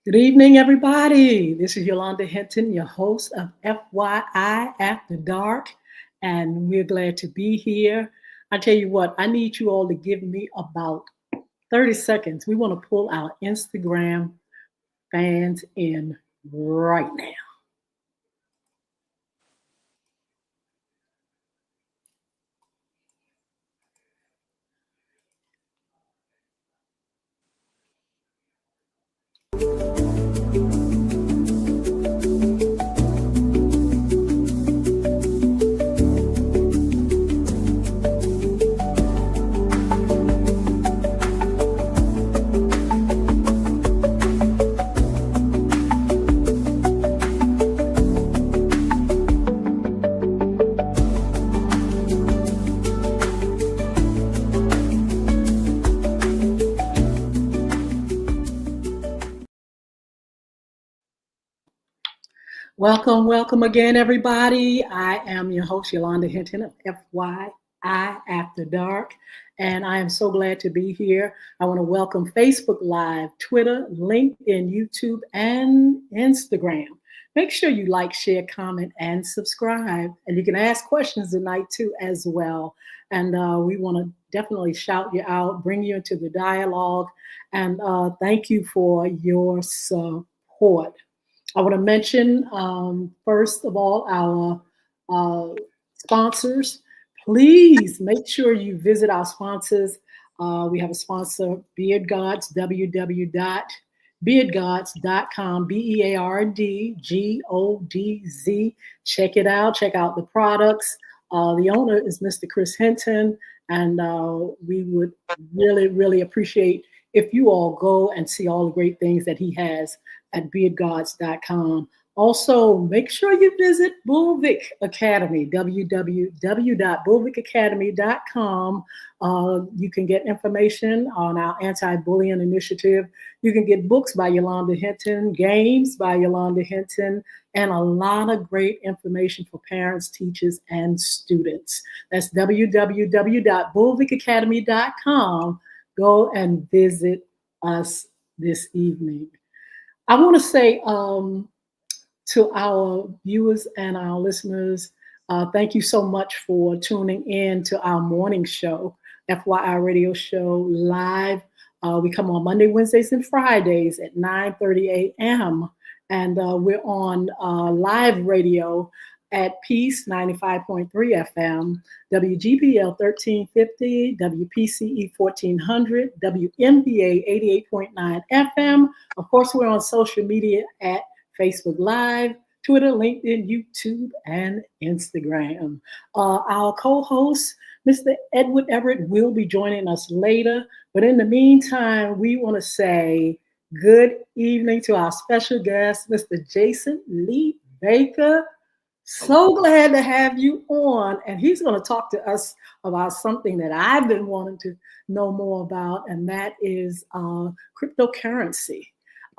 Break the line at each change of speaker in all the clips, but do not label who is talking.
Good evening, everybody. This is Yolanda Hinton, your host of FYI After Dark, and we're glad to be here. I tell you what, I need you all to give me about 30 seconds. We want to pull our Instagram fans in right now. Welcome again, everybody. I am your host, Yolanda Hinton of FYI After Dark, and I am so glad to be here. I want to welcome Facebook Live, Twitter, LinkedIn, YouTube, and Instagram. Make sure you like, share, comment, and subscribe. And you can ask questions tonight, too, as well. And we want to definitely shout you out, bring you into the dialogue, and thank you for your support. I want to mention, first of all, our sponsors. Please make sure you visit our sponsors. We have a sponsor, Beard Gods, www.beardgods.com, BeardGodz. Check it out. Check out the products. The owner is Mr. Chris Hinton, and we would really appreciate if you all go and see all the great things that he has at beardgods.com. Also, make sure you visit Bulvick Academy, www.bulvickacademy.com. You can get information on our anti-bullying initiative. You can get books by Yolanda Hinton, games by Yolanda Hinton, and a lot of great information for parents, teachers, and students. That's www.bulvickacademy.com. Go and visit us this evening. I want to say to our viewers and our listeners, thank you so much for tuning in to our morning show, FYI Radio Show Live. We come on Monday, Wednesdays, and Fridays at 9:30 a.m. And we're on live radio at Peace 95.3 FM, WGPL 1350, WPCE 1400, WMBA 88.9 FM. Of course, we're on social media at Facebook Live, Twitter, LinkedIn, YouTube, and Instagram. Our co-host, Mr. Edward Everett, will be joining us later. But in the meantime, we want to say good evening to our special guest, Mr. Jason Lee Baker. So glad to have you on. And he's going to talk to us about something that I've been wanting to know more about, and that is cryptocurrency.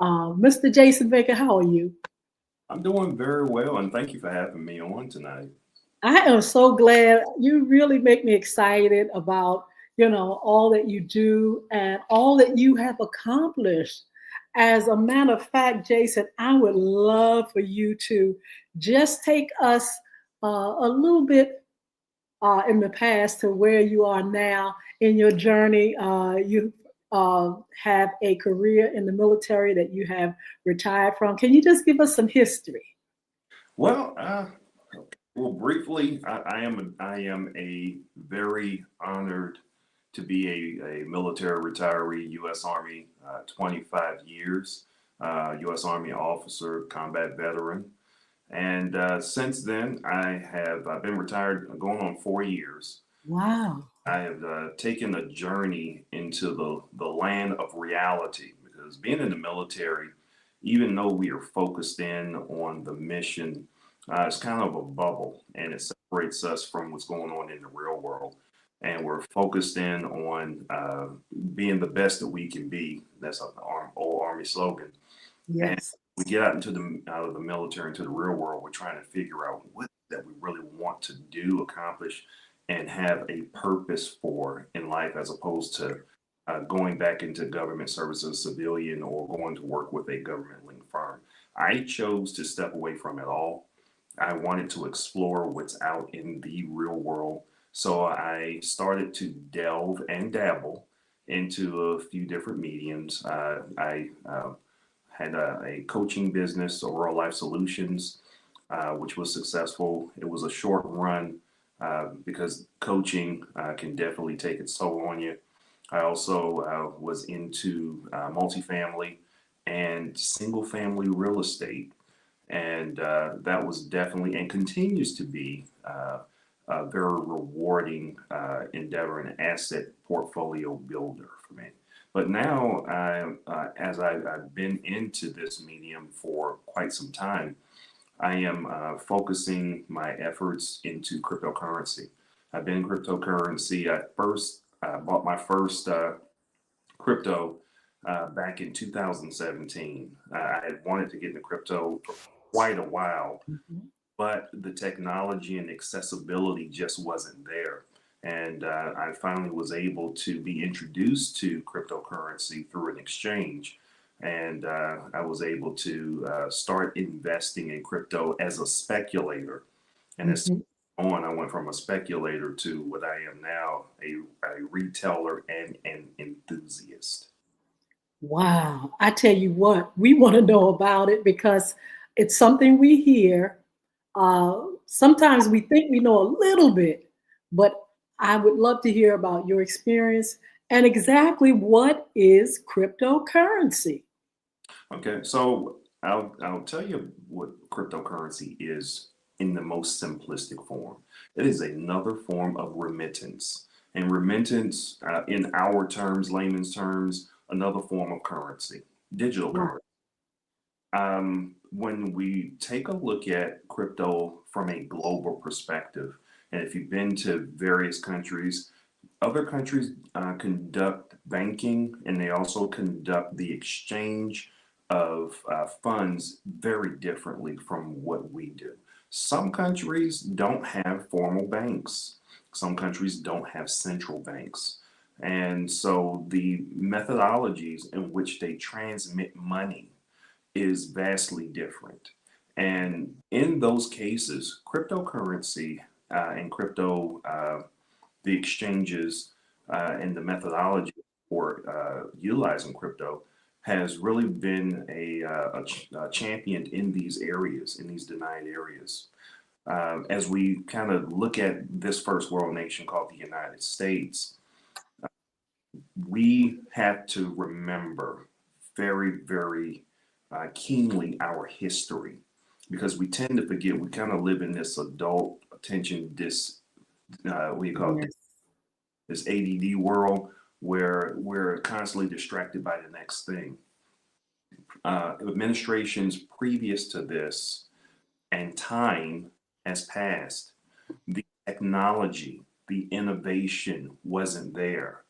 Mr. Jason Baker, how are you?
I'm doing very well, and thank you for having me on tonight.
I am so glad. You really make me excited about, all that you do and all that you have accomplished. As a matter of fact, Jason, I would love for you to just take us a little bit in the past to where you are now in your journey. You have a career in the military that you have retired from. Can you just give us some history?
Well, briefly, I am a very honored to be a military retiree, U.S. Army, 25 years, U.S. Army officer, combat veteran. And since then, I've been retired going on 4 years.
Wow.
I have taken a journey into the land of reality, because being in the military, even though we are focused in on the mission, it's kind of a bubble, and it separates us from what's going on in the real world. And we're focused in on being the best that we can be. That's an old Army slogan.
Yes.
We get out of the military into the real world. We're trying to figure out what that we really want to do, accomplish, and have a purpose for in life, as opposed to going back into government service as a civilian or going to work with a government linked firm. I chose to step away from it all. I wanted to explore what's out in the real world. So I started to delve and dabble into a few different mediums. I had a coaching business, Aurora Life Solutions, which was successful. It was a short run because coaching can definitely take its toll on you. I also was into multifamily and single family real estate. And that was definitely and continues to be a very rewarding endeavor and asset portfolio builder for me. But now, as I've been into this medium for quite some time, I am focusing my efforts into cryptocurrency. I've been in cryptocurrency. I first bought my first crypto back in 2017. I had wanted to get into crypto for quite a while,
Mhm.
but the technology and accessibility just wasn't there. And I finally was able to be introduced to cryptocurrency through an exchange. And I was able to start investing in crypto as a speculator. And as
Mhm.
on, I went from a speculator to what I am now, a retailer and an enthusiast.
Wow. I tell you what, we want to know about it because it's something we hear. Sometimes we think we know a little bit, but I would love to hear about your experience and exactly what is cryptocurrency.
Okay, so I'll tell you what cryptocurrency is in the most simplistic form. It is another form of remittance, and remittance, in our terms, layman's terms, another form of currency, digital
Wow.
currency. When we take a look at crypto from a global perspective, and if you've been to various countries, other countries conduct banking and they also conduct the exchange of funds very differently from what we do. Some countries don't have formal banks, some countries don't have central banks. And so the methodologies in which they transmit money is vastly different. And in those cases, cryptocurrency and crypto the exchanges and the methodology for utilizing crypto has really been championed in these areas, in these denied areas. As we kind of look at this first world nation called the United States, we have to remember very, very keenly our history because we tend to forget. We kind of live in this adult attention what do you call it,
Yes.
this ADD world where we're constantly distracted by the next thing. Administrations previous to this and time has passed. The technology, the innovation wasn't there.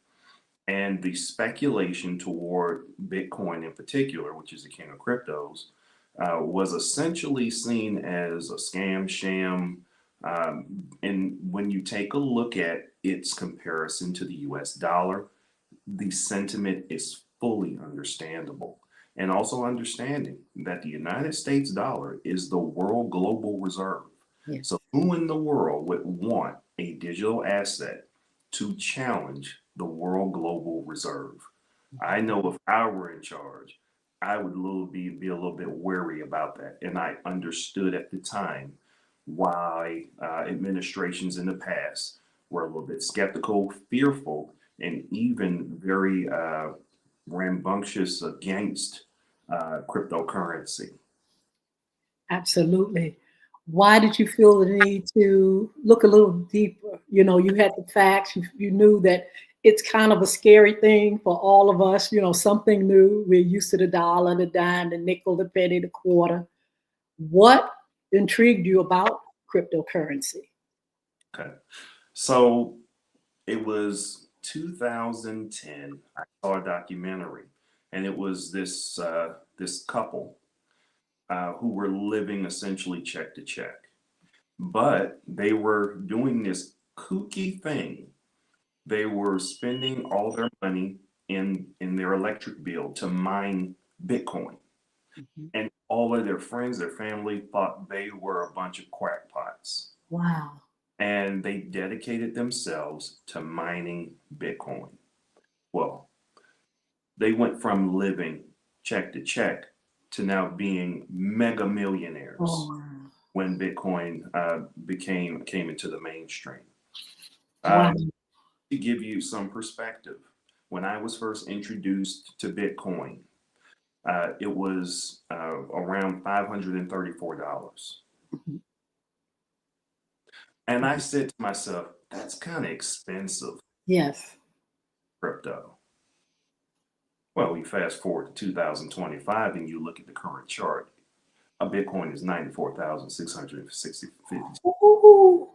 And the speculation toward Bitcoin in particular, which is the king of cryptos, was essentially seen as a scam, sham. And when you take a look at its comparison to the US dollar, the sentiment is fully understandable. And also understanding that the United States dollar is the world global reserve. So,
Yes.
who in the world would want a digital asset to challenge the world global reserve? I know if I were in charge, I would be a little bit wary about that. And I understood at the time why administrations in the past were a little bit skeptical, fearful, and even very rambunctious against cryptocurrency.
Absolutely. Why did you feel the need to look a little deeper? You know, you had the facts, you knew that it's kind of a scary thing for all of us, you know, something new. We're used to the dollar, the dime, the nickel, the penny, the quarter. What intrigued you about cryptocurrency?
Okay. So it was 2010. I saw a documentary, and it was this couple who were living essentially check to check, but they were doing this kooky thing. They were spending all their money in their electric bill to mine Bitcoin.
Mhm.
And all of their friends, their family thought they were a bunch of crackpots.
Wow.
And they dedicated themselves to mining Bitcoin. Well, they went from living check to check to now being mega
Oh,
millionaires
wow.
when Bitcoin came into the mainstream.
Wow.
To give you some perspective, when I was first introduced to Bitcoin, it was around $534.
Mhm.
And I said to myself, that's kind of expensive,
Yes.
crypto. Well, we fast forward to 2025 and you look at the current chart. A Bitcoin is 94,660.
Ooh,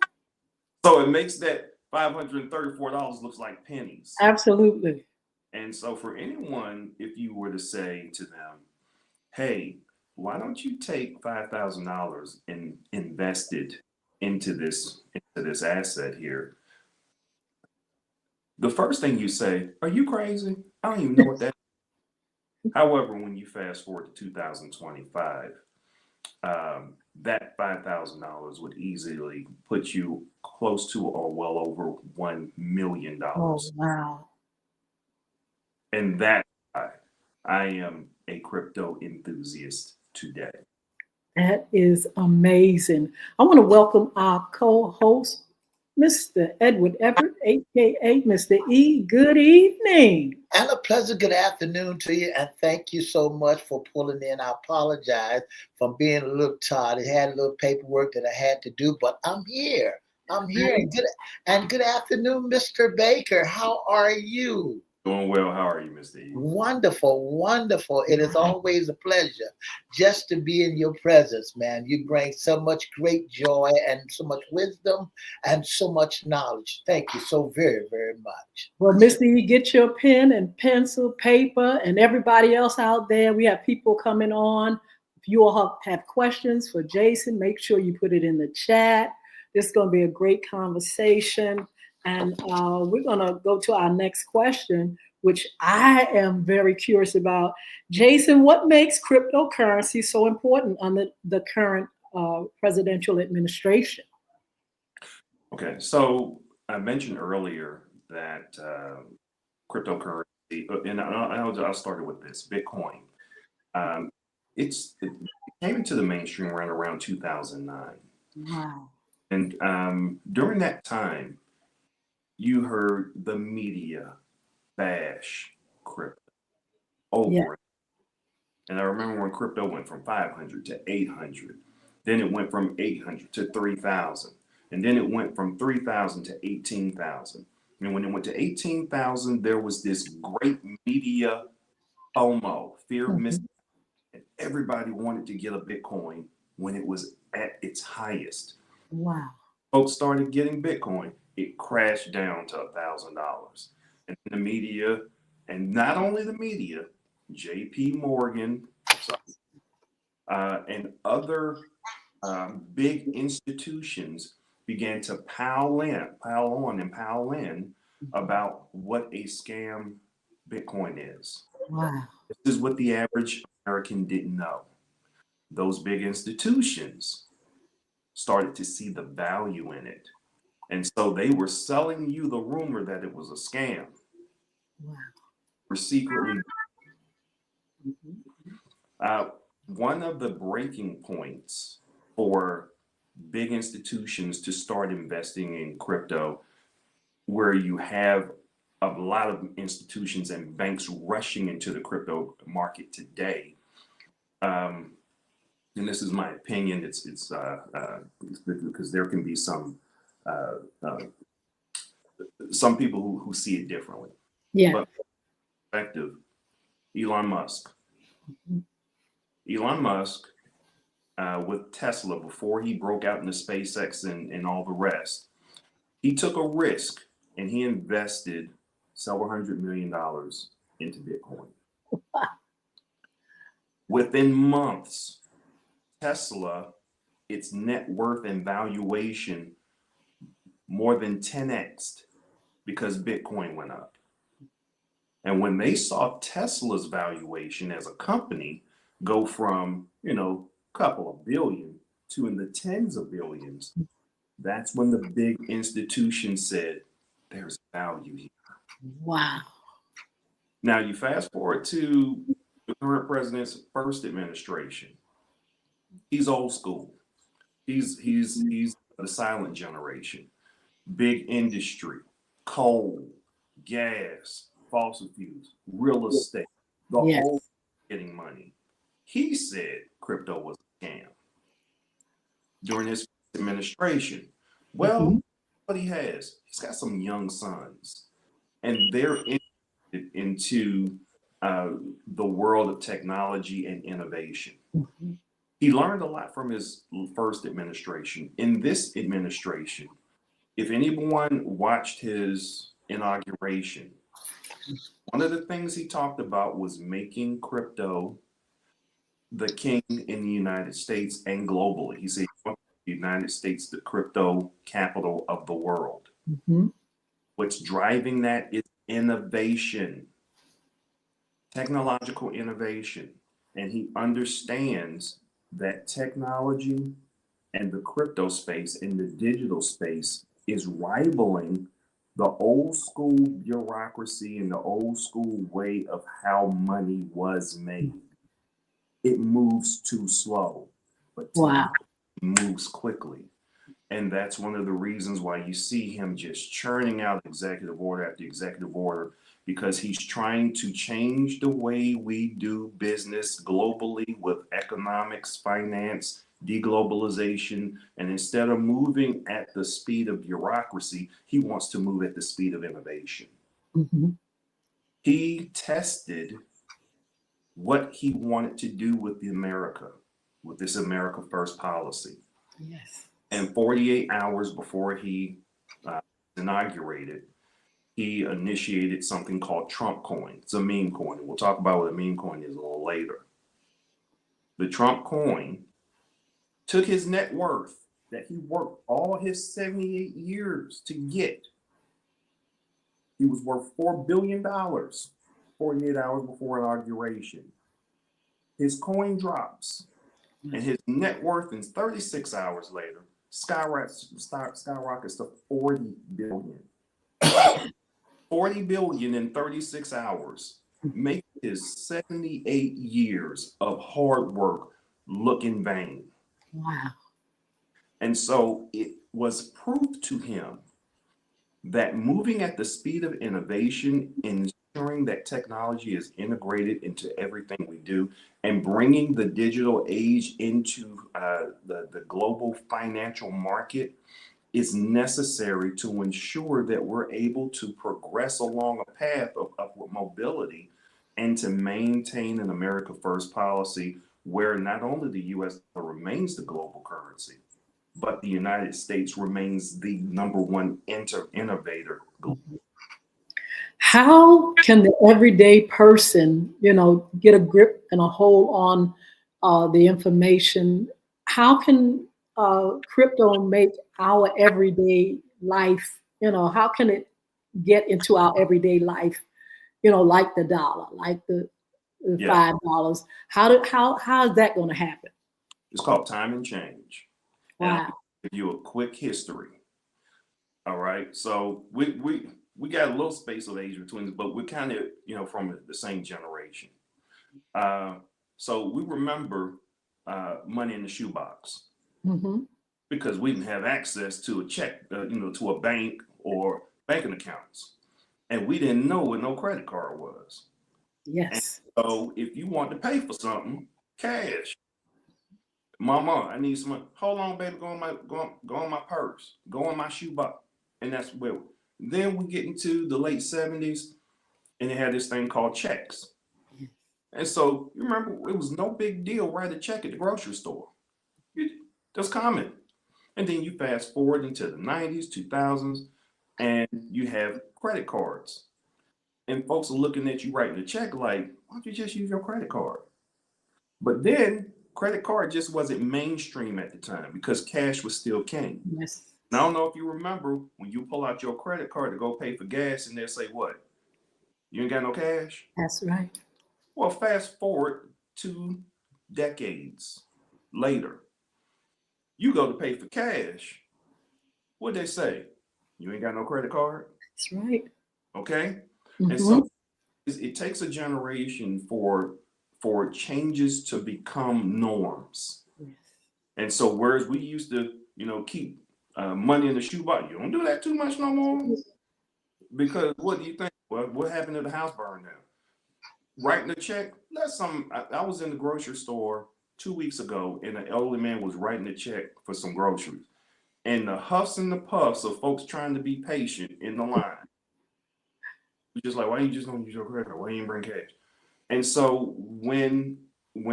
So it makes that $534 looks like pennies.
absolutely.
And so for anyone, if you were to say to them, hey, why don't you take $5,000 and invest it into this asset here? The first thing you say, are you crazy? I don't even know what that is. However, when you fast forward to 2025, that $5,000 would easily put you close to or well over $1 million.
Oh, wow.
And that's why I am a crypto enthusiast today.
That is amazing. I want to welcome our co-host, Mr. Edward Everett, aka Mr. E. Good evening.
And a pleasant good afternoon to you, and thank you so much for pulling in. I apologize for being a little tired. I had a little paperwork that I had to do, but I'm here. I'm here, and good afternoon, Mr. Baker. How are you?
Doing well. How are you, Mr. E?
Wonderful, wonderful. It is always a pleasure just to be in your presence, man. You bring so much great joy and so much wisdom and so much knowledge. Thank you so very, very much.
Well, Mr. E, get your pen and pencil, paper, and everybody else out there. We have people coming on. If you all have questions for Jason, make sure you put it in the chat. This is going to be a great conversation. And we're going to go to our next question, which I am very curious about. Jason, what makes cryptocurrency so important under the current presidential administration?
Okay, so I mentioned earlier that cryptocurrency, and I'll start with this Bitcoin. Um, it came into the mainstream around 2009,
Wow.
and during that time, you heard the media bash crypto
Yeah.
over it. And I remember when crypto went from 500 to 800, then it went from 800 to 3,000, and then it went from 3,000 to 18,000. And when it went to 18,000, there was this great media FOMO, fear of missing.
Mhm.
Everybody wanted to get a Bitcoin when it was at its highest.
Wow.
Folks started getting Bitcoin. It crashed down to $1,000. And the media, and not only the media, JP Morgan, and other big institutions began to pile in about what a scam Bitcoin is.
Wow.
This is what the average American didn't know. Those big institutions started to see the value in it. And so they were selling you the rumor that it was a scam.
Wow.
We're secretly
Mhm.
uh, one of the breaking points for big institutions to start investing in crypto, where you have a lot of institutions and banks rushing into the crypto market today. And this is my opinion. It's because there can be uh, uh, some people who see it differently.
Yeah.
But perspective, Elon Musk.
Mhm.
Elon Musk with Tesla before he broke out into SpaceX and all the rest. He took a risk and he invested several $100 million into Bitcoin. Within months, Tesla, its net worth and valuation more than 10x because Bitcoin went up. And when they saw Tesla's valuation as a company go from, a couple of billion to in the tens of billions, that's when the big institution said, there's value here.
Wow.
Now you fast forward to the current president's first administration. He's old school. He's the silent generation. Big industry, coal, gas, fossil fuels, real estate, the
Yes.
whole getting money. He said crypto was a scam during his administration. Well, what he's got some young sons, and they're interested into the world of technology and innovation.
Mhm.
He learned a lot from his first administration. In this administration, if anyone watched his inauguration, one of the things he talked about was making crypto the king in the United States and globally. He said the United States, the crypto capital of the world.
Mhm.
What's driving that is innovation, technological innovation. And he understands that technology and the crypto space and the digital space is rivaling the old school bureaucracy and the old school way of how money was made. It moves too slow, but
Wow.
moves quickly. And that's one of the reasons why you see him just churning out executive order after executive order, because he's trying to change the way we do business globally with economics, finance, deglobalization. And instead of moving at the speed of bureaucracy, he wants to move at the speed of innovation.
Mhm.
He tested what he wanted to do with with this America First policy.
Yes.
And 48 hours before he inaugurated, he initiated something called Trump coin. It's a meme coin. We'll talk about what a meme coin is a little later. The Trump coin took his net worth that he worked all his 78 years to get. He was worth $4 billion 48 hours before inauguration. His coin drops, and his net worth in 36 hours later skyrockets to 40 billion. 40 billion in 36 hours, make his 78 years of hard work look in vain.
Wow.
And so it was proof to him that moving at the speed of innovation, ensuring that technology is integrated into everything we do, and bringing the digital age into the global financial market is necessary to ensure that we're able to progress along a path of upward mobility and to maintain an America First policy where not only the U.S. remains the global currency, but the United States remains the number one innovator.
How can the everyday person, get a grip and a hold on the information? How can crypto make our everyday life, how can it get into our everyday life, like the dollar, like the
Yeah,
$5? How is that going to happen?
it's called time and change. And I'll
Wow.
give you a quick history. All right. So we got a little space of age between us, but we're kind of, from the same generation. So we remember money in the shoebox
Hmm.
because we didn't have access to a check, to a bank or banking accounts. And we didn't know what no credit card was. And
Yes.
so if you want to pay for something, cash. Mama, I need some money. Hold on, baby, go on my purse, go on my shoebox. And that's where then we get into the late 70s and they had this thing called checks. And so you remember it was no big deal write a check at the grocery store. That's common. And then you fast forward into the 90s, 2000s, and you have credit cards. And folks are looking at you writing a check like, why don't you just use your credit card? But then credit card just wasn't mainstream at the time because cash was still king.
Yes.
And I don't know if you remember when you pull out your credit card to go pay for gas and they'll say what? You ain't got no cash.
That's right.
Well, fast forward 2 decades later, you go to pay for cash. What they say? You ain't got no credit card.
That's right.
Okay. And
Mm-hmm.
so it takes a generation for changes to become norms.
Yes.
And so whereas we used to, keep money in the shoebox, you don't do that too much no more. Because what do you think? What happened to the house burned down? Writing a check. I was in the grocery store 2 weeks ago, and an elderly man was writing a check for some groceries. And the huffs and the puffs of folks trying to be patient in the line. Just like, why you just don't use your credit card? Why you ain't bring cash? And so when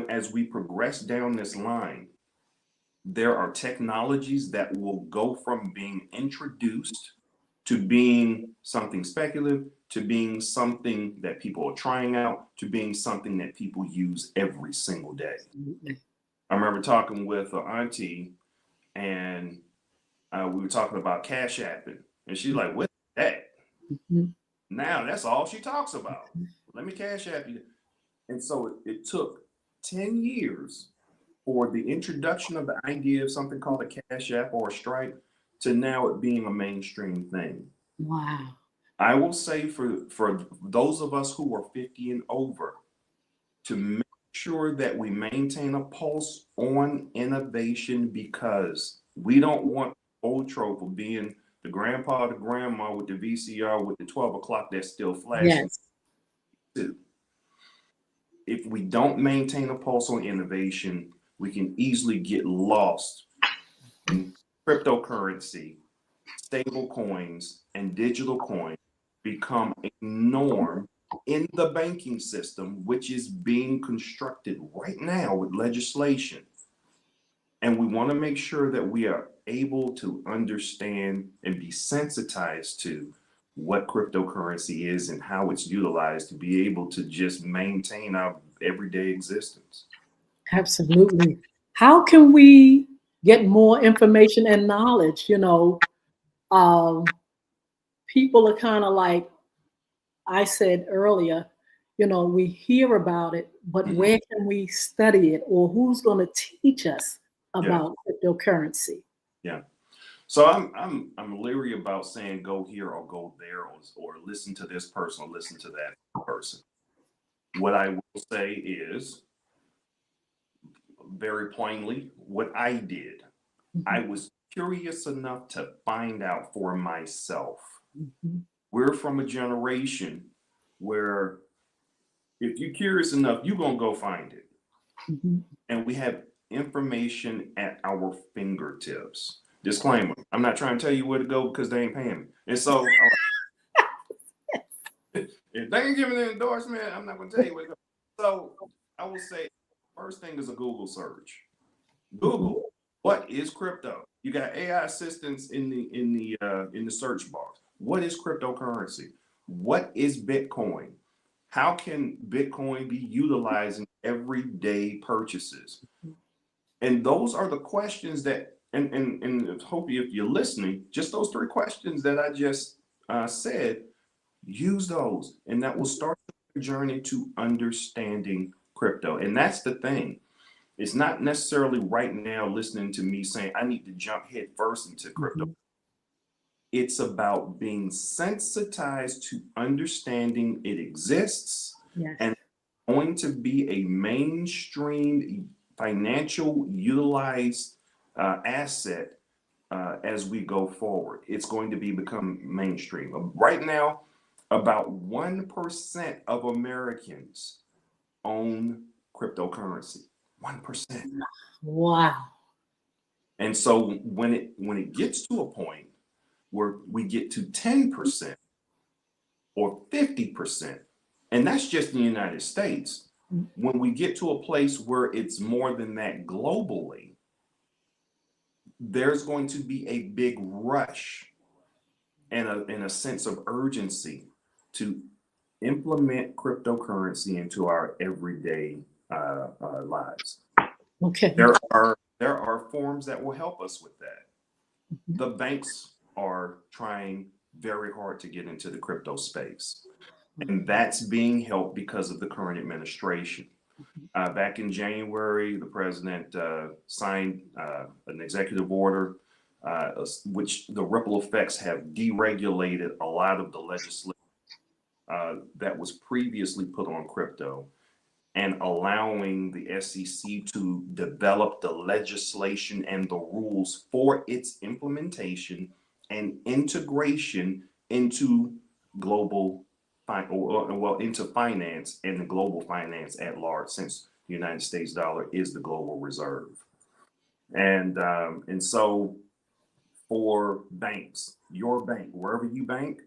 as we progress down this line, there are technologies that will go from being introduced to being something speculative, to being something that people are trying out, to being something that people use every single day. I remember talking with an auntie, and we were talking about Cash Apping, and she's like, "What's that?"
Mm-hmm.
Now that's all she talks about. Let me Cash App you. And so it took 10 years for the introduction of the idea of something called a Cash App or a Stripe to now it being a mainstream thing.
Wow.
I will say for those of us who are 50 and over, to make sure that we maintain a pulse on innovation, because we don't want old trope of being the grandpa, the grandma with the VCR with the 12 o'clock that's still flashing.
Yes.
If we don't maintain a pulse on innovation, we can easily get lost in cryptocurrency, stable coins, and digital coins become a norm in the banking system, which is being constructed right now with legislation. And we want to make sure that we are able to understand and be sensitized to what cryptocurrency is and how it's utilized to be able to just maintain our everyday existence.
Absolutely. How can we get more information and knowledge? People are kind of like I said earlier, we hear about it, but where can we study it, or who's going to teach us about cryptocurrency?
Yeah. So I'm leery about saying go here or go there, or listen to this person or listen to that person. What I will say is, very plainly, what I did.
Mm-hmm.
I was curious enough to find out for myself.
Mm-hmm.
We're from a generation where if you're curious enough, you're going to go find it.
Mm-hmm.
And we have information at our fingertips. Disclaimer, I'm not trying to tell you where to go because they ain't paying me. And so if they ain't giving an endorsement, I'm not going to tell you where to go. So I will say, first thing is a Google search. Google, what is crypto? You got AI assistants in the search bar. What is cryptocurrency? What is Bitcoin? How can Bitcoin be utilized in everyday purchases? And those are the questions that, and hope if you're listening, just those 3 questions that I just said, use those, and that will start the journey to understanding crypto. And that's the thing. It's not necessarily right now listening to me saying I need to jump head first into crypto.
Mm-hmm.
It's about being sensitized to understanding it exists.
Yes.
And going to be a mainstream financial utilized asset as we go forward. It's going to become mainstream. Right now, about 1% of Americans own cryptocurrency. 1%.
Wow.
And so when it gets to a point where we get to 10% or 50%, and that's just in the United States, when we get to a place where it's more than that globally, there's going to be a big rush and a sense of urgency to implement cryptocurrency into our everyday lives.
Okay.
There are forms that will help us with that. Mm-hmm. The banks are trying very hard to get into the crypto space. And that's being helped because of the current administration. Back in January, the president signed an executive order, which the ripple effects have deregulated a lot of the legislation that was previously put on crypto, and allowing the SEC to develop the legislation and the rules for its implementation and integration into global into finance and the global finance at large, since the United States dollar is the global reserve. And so for banks, your bank, wherever you bank,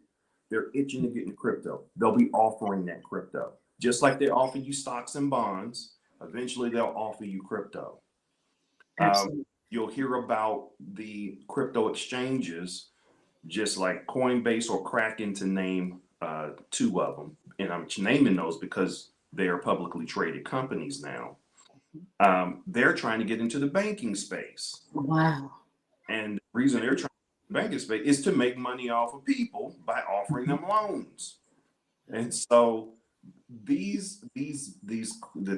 they're itching to get into crypto. They'll be offering that crypto. Just like they offer you stocks and bonds, eventually they'll offer you crypto. You'll hear about the crypto exchanges, just like Coinbase or Kraken, to name two of them. And I'm naming those because they are publicly traded companies now. They're trying to get into the banking space.
Wow.
And the reason they're trying to get into the banking space is to make money off of people by offering them loans. And so the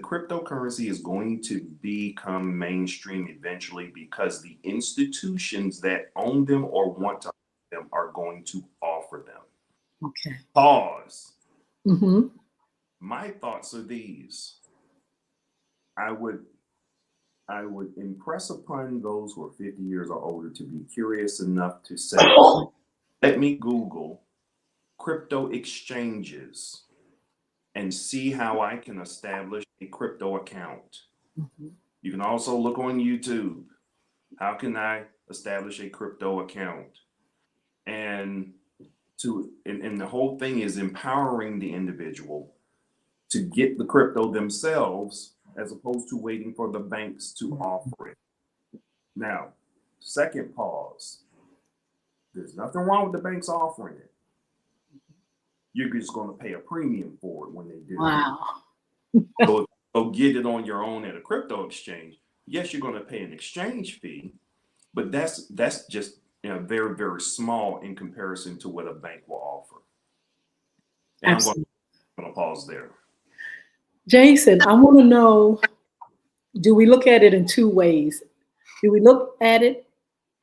cryptocurrency is going to become mainstream eventually, because the institutions that own them or want to own them are going to offer them.
Okay.
Pause.
Mm-hmm.
My thoughts are these. I would impress upon those who are 50 years or older to be curious enough to say, let me Google crypto exchanges and see how I can establish a crypto account.
Mm-hmm.
You can also look on YouTube. How can I establish a crypto account? And the whole thing is empowering the individual to get the crypto themselves, as opposed to waiting for the banks to offer it. Now, second pause. There's nothing wrong with the banks offering it. You're just going to pay a premium for it when they do.
Wow.
So if you go get it on your own at a crypto exchange, yes, you're going to pay an exchange fee, but that's just very, very small in comparison to what a bank will offer. And
Absolutely.
I'm going to pause there.
Jason, I want to know, do we look at it in two ways? Do we look at it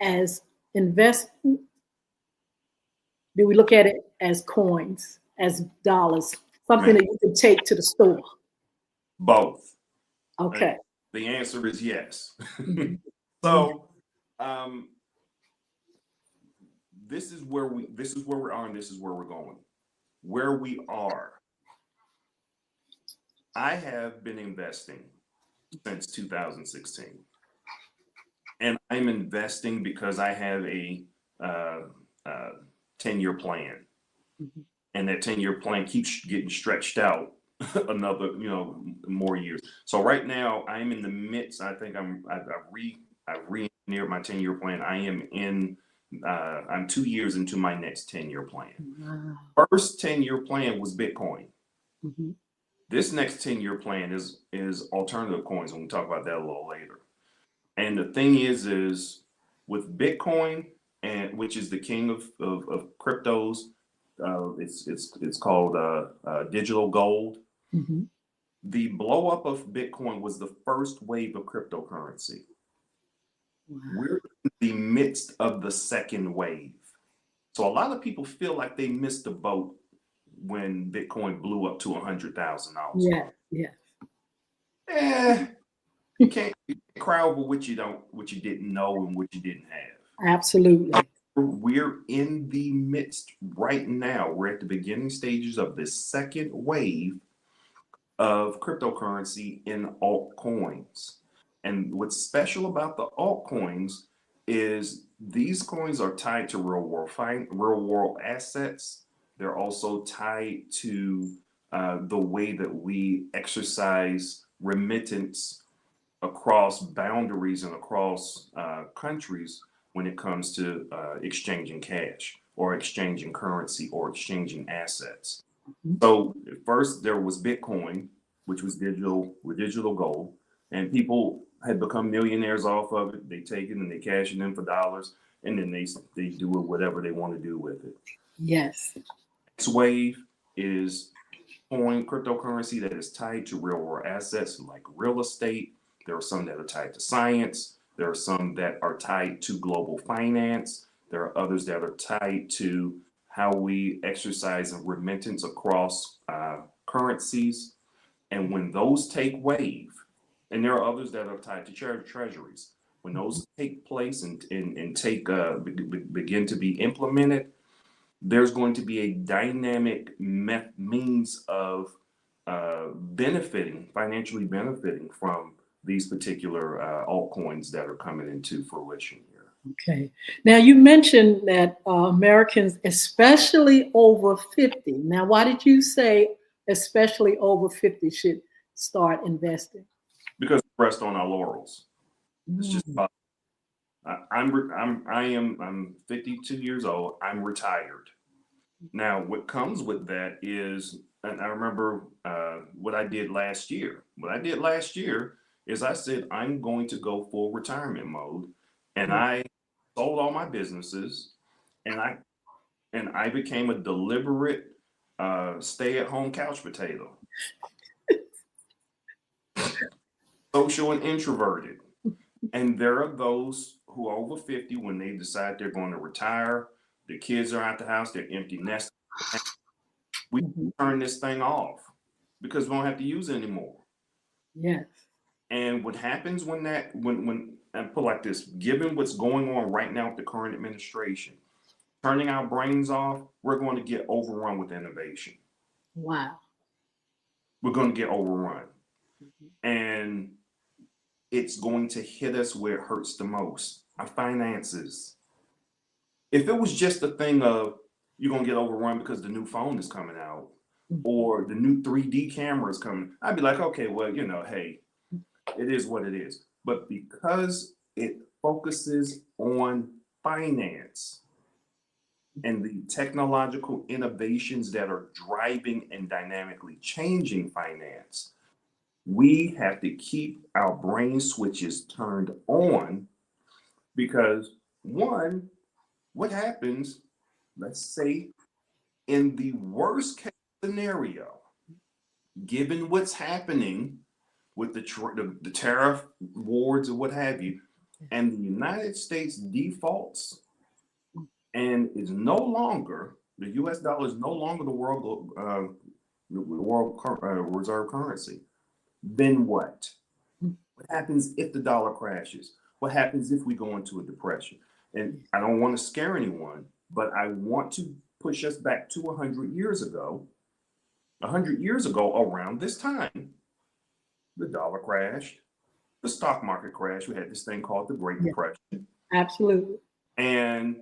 as investment? Do we look at it as coins, as dollars, something that you can take to the store?
Both.
Okay.
The answer is yes.
Mm-hmm.
So this is where we are, and this is where we're going. Where we are, I have been investing since 2016, and I'm investing because I have a 10-year plan, and that 10-year plan keeps getting stretched out another more years. So right now I'm in the midst. I think I've re-engineered my 10-year plan. I'm 2 years into my next 10-year plan.
Wow.
First 10-year plan was Bitcoin.
Mm-hmm.
This next 10-year plan is alternative coins, and we'll talk about that a little later. And the thing is with Bitcoin, and which is the king of cryptos, it's called digital gold.
Mm-hmm.
The blow up of Bitcoin was the first wave of cryptocurrency.
Wow.
We're in the midst of the second wave. So a lot of people feel like they missed the boat when Bitcoin blew up to $100,000.
Yeah.
You can't cry over what you didn't know and what you didn't have.
Absolutely.
We're in the midst right now. We're at the beginning stages of this second wave of cryptocurrency in altcoins. And what's special about the altcoins is these coins are tied to real world assets. They're also tied to the way that we exercise remittance across boundaries and across countries when it comes to exchanging cash or exchanging currency or exchanging assets.
Mm-hmm.
So first there was Bitcoin, which was digital gold, and people had become millionaires off of it. They take it and they cash it in for dollars, and then they do whatever they want to do with it.
Yes.
Next wave is coin, cryptocurrency that is tied to real world assets like real estate. There are some that are tied to science. There are some that are tied to global finance. There are others that are tied to how we exercise a remittance across currencies. And when those take wave, and there are others that are tied to treasuries, when those take place and take begin to be implemented, there's going to be a dynamic means of financially benefiting from these particular altcoins that are coming into fruition here.
Okay. Now you mentioned that Americans, especially over 50. Now, why did you say especially over 50 should start investing?
Because we rest on our laurels. It's just
Mm.
I'm 52 years old. I'm retired. Now, what comes with that is, and I remember what I did last year. What I did last year is I said, I'm going to go full retirement mode. And I sold all my businesses and I became a deliberate stay-at-home couch potato. Social and introverted. And there are those who are over 50 when they decide they're going to retire. The kids are out the house, they're empty nest. We turn this thing off because we don't have to use it anymore.
Yes.
And what happens when I put like this, given what's going on right now with the current administration, turning our brains off, we're going to get overrun with innovation.
Wow.
We're going to get overrun. And it's going to hit us where it hurts the most, our finances. If it was just a thing of you're going to get overrun because the new phone is coming out or the new 3D camera is coming, I'd be like, okay, well, hey, it is what it is. But because it focuses on finance and the technological innovations that are driving and dynamically changing finance, we have to keep our brain switches turned on because one, what happens, let's say, in the worst case scenario, given what's happening with the tariff wars or what have you, and the United States defaults and is no longer, the US dollar is no longer the world reserve currency, then what? What happens if the dollar crashes? What happens if we go into a depression? And I don't want to scare anyone, but I want to push us back to 100 years ago. 100 years ago, around this time, the dollar crashed, the stock market crashed. We had this thing called the Great Depression.
Absolutely.
And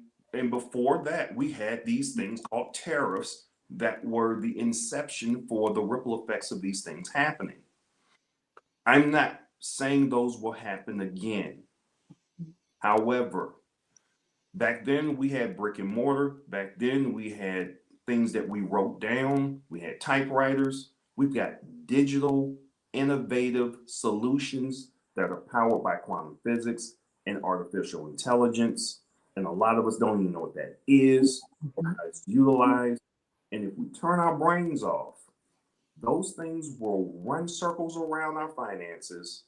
before that, we had these things called tariffs that were the inception for the ripple effects of these things happening. I'm not saying those will happen again. However, back then we had brick and mortar. Back then we had things that we wrote down. We had typewriters. We've got digital, innovative solutions that are powered by quantum physics and artificial intelligence. And a lot of us don't even know what that is or how it's utilized. And if we turn our brains off, those things will run circles around our finances,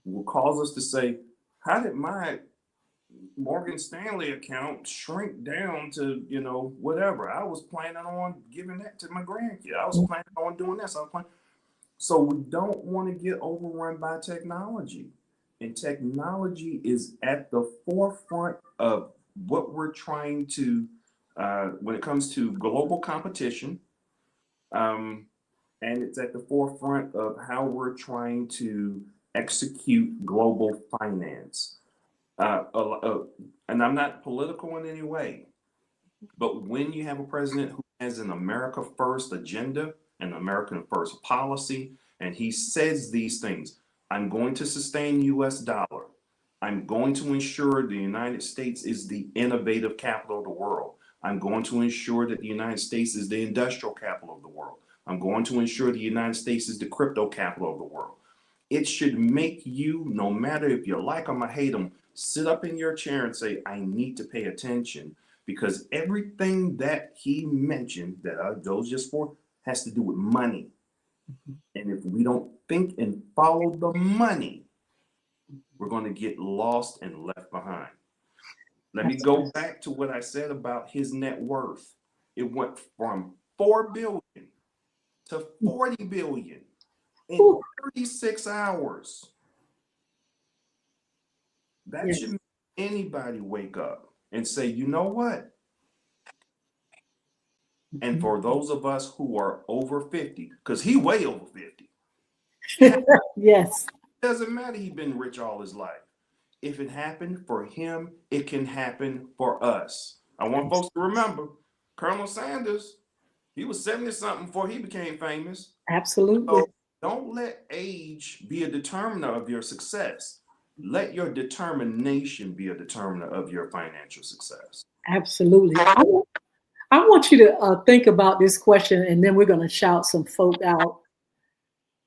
will cause us to say, how did my Morgan Stanley account shrink down to, whatever? I was planning on giving that to my grandkid. I was planning on doing this. So we don't want to get overrun by technology. And technology is at the forefront of what we're trying to, when it comes to global competition, and it's at the forefront of how we're trying to execute global finance. And I'm not political in any way, but when you have a president who has an America First agenda, an American First policy, and he says these things, I'm going to sustain US dollar. I'm going to ensure the United States is the innovative capital of the world. I'm going to ensure that the United States is the industrial capital of the world. I'm going to ensure the United States is the crypto capital of the world. It should make you, no matter if you like them or hate them, sit up in your chair and say, I need to pay attention, because everything that he mentioned that those just for has to do with money. And if we don't think and follow the money, we're going to get lost and left behind. Let me go back to what I said about his net worth. It went from 4 billion to 40 billion in 36 hours. That should make anybody wake up and say, you know what? And for those of us who are over 50, because he way over 50.
Yes.
Doesn't matter, he been rich all his life. If it happened for him, it can happen for us. I want folks to remember, Colonel Sanders, he was 70-something before he became famous.
Absolutely.
So don't let age be a determiner of your success. Let your determination be a determiner of your financial success.
Absolutely. I want you to think about this question, and then we're going to shout some folk out.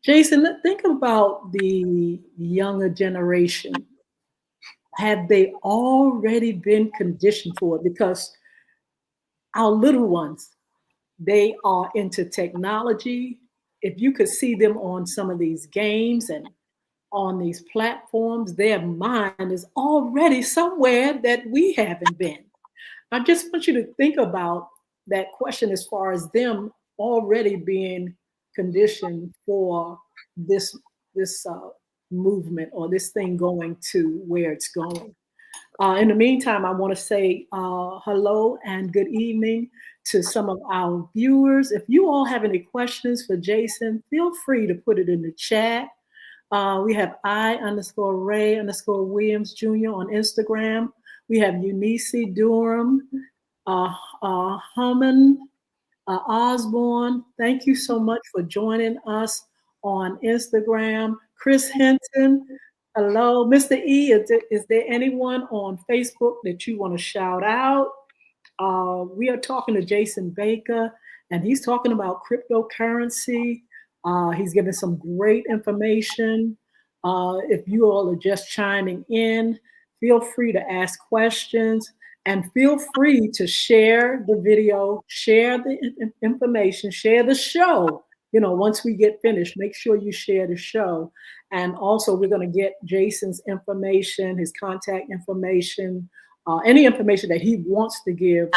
Jason, think about the younger generation. Have they already been conditioned for it? Because our little ones, they are into technology. If you could see them on some of these games and on these platforms, their mind is already somewhere that we haven't been. I just want you to think about that question as far as them already being conditioned for this movement or this thing going to where it's going. In the meantime, I want to say hello and good evening to some of our viewers. If you all have any questions for Jason, feel free to put it in the chat. We have I_Ray_Williams Jr. on Instagram. We have Eunice Durham, Humman, Osborne. Thank you so much for joining us on Instagram. Chris Hinton. Hello, Mr. E. Is there anyone on Facebook that you want to shout out? We are talking to Jason Baker, and he's talking about cryptocurrency. He's giving some great information. If you all are just chiming in, feel free to ask questions and feel free to share the video, share the information, share the show. You know, once we get finished, make sure you share the show. And also, we're going to get Jason's information, his contact information, any information that he wants to give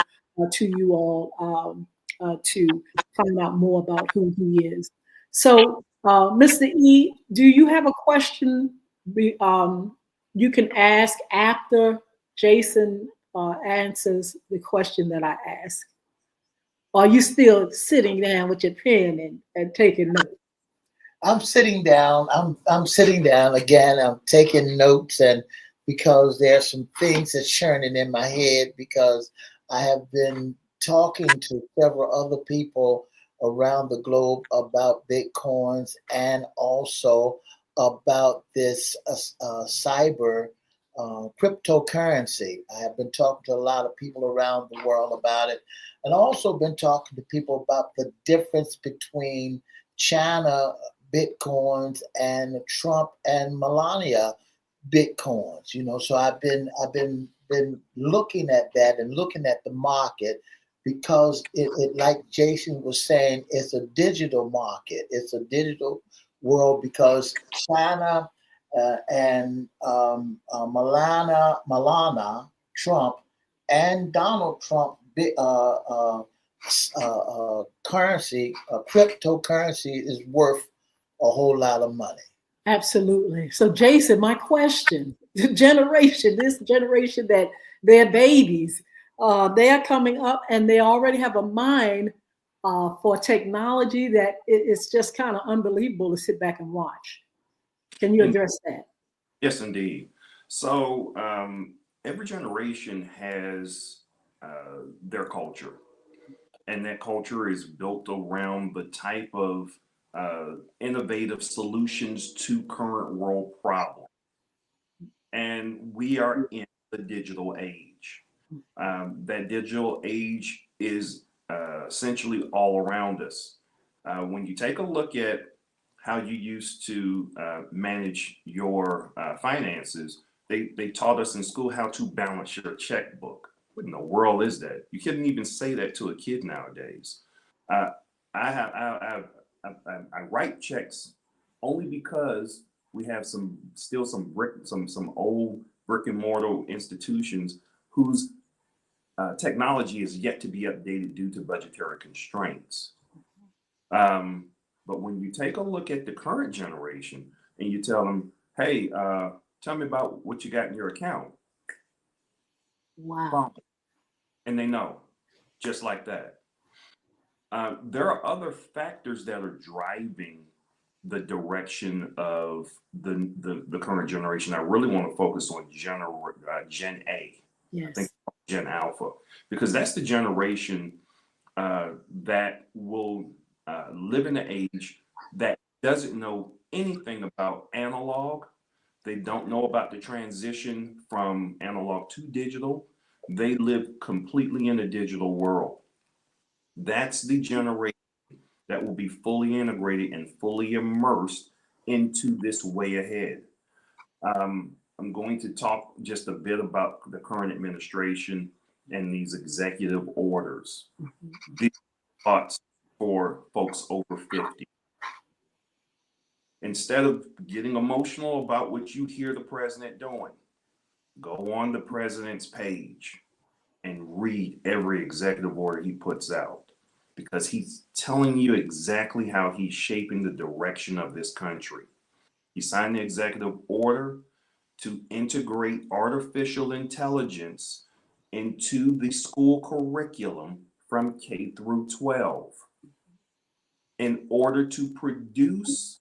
to you all to find out more about who he is. So, Mr. E, do you have a question you can ask after Jason answers the question that I ask? Or are you still sitting down with your pen and taking notes?
I'm sitting down. I'm sitting down again. I'm taking notes, and because there's some things that's churning in my head because I have been talking to several other people around the globe about Bitcoins and also about this cyber cryptocurrency. I have been talking to a lot of people around the world about it, and also been talking to people about the difference between China Bitcoins and Trump and Melania Bitcoins. You know, so I've been looking at that and looking at the market because it like Jason was saying, it's a digital market. It's a digital world because China and Melania Trump and Donald Trump currency, cryptocurrency is worth a whole lot of money.
Absolutely. So, Jason, my question: this generation that they're babies, they're coming up and they already have a mind for technology that it's just kind of unbelievable to sit back and watch. Can you address that?
Yes, indeed. So every generation has their culture, and that culture is built around the type of innovative solutions to current world problems. And we are in the digital age. That digital age is essentially all around us. When you take a look at how you used to manage your finances, they taught us in school how to balance your checkbook. What in the world is that? You couldn't even say that to a kid nowadays. I write checks only because we have still some old brick and mortar institutions whose technology is yet to be updated due to budgetary constraints. Um, but when you take a look at the current generation and you tell them, hey, tell me about what you got in your account,
Wow.
and they know, just like that. There are other factors that are driving the direction of the current generation. I really want to focus on Gen A. I think
Yes.
Gen Alpha, because that's the generation that will live in an age that doesn't know anything about analog. They don't know about the transition from analog to digital. They live completely in a digital world. That's the generation that will be fully integrated and fully immersed into this way ahead. I'm going to talk just a bit about the current administration and these executive orders. These thoughts for folks over 50. Instead of getting emotional about what you hear the president doing, go on the president's page and read every executive order he puts out, because he's telling you exactly how he's shaping the direction of this country. He signed the executive order to integrate artificial intelligence into the school curriculum from K through 12 in order to produce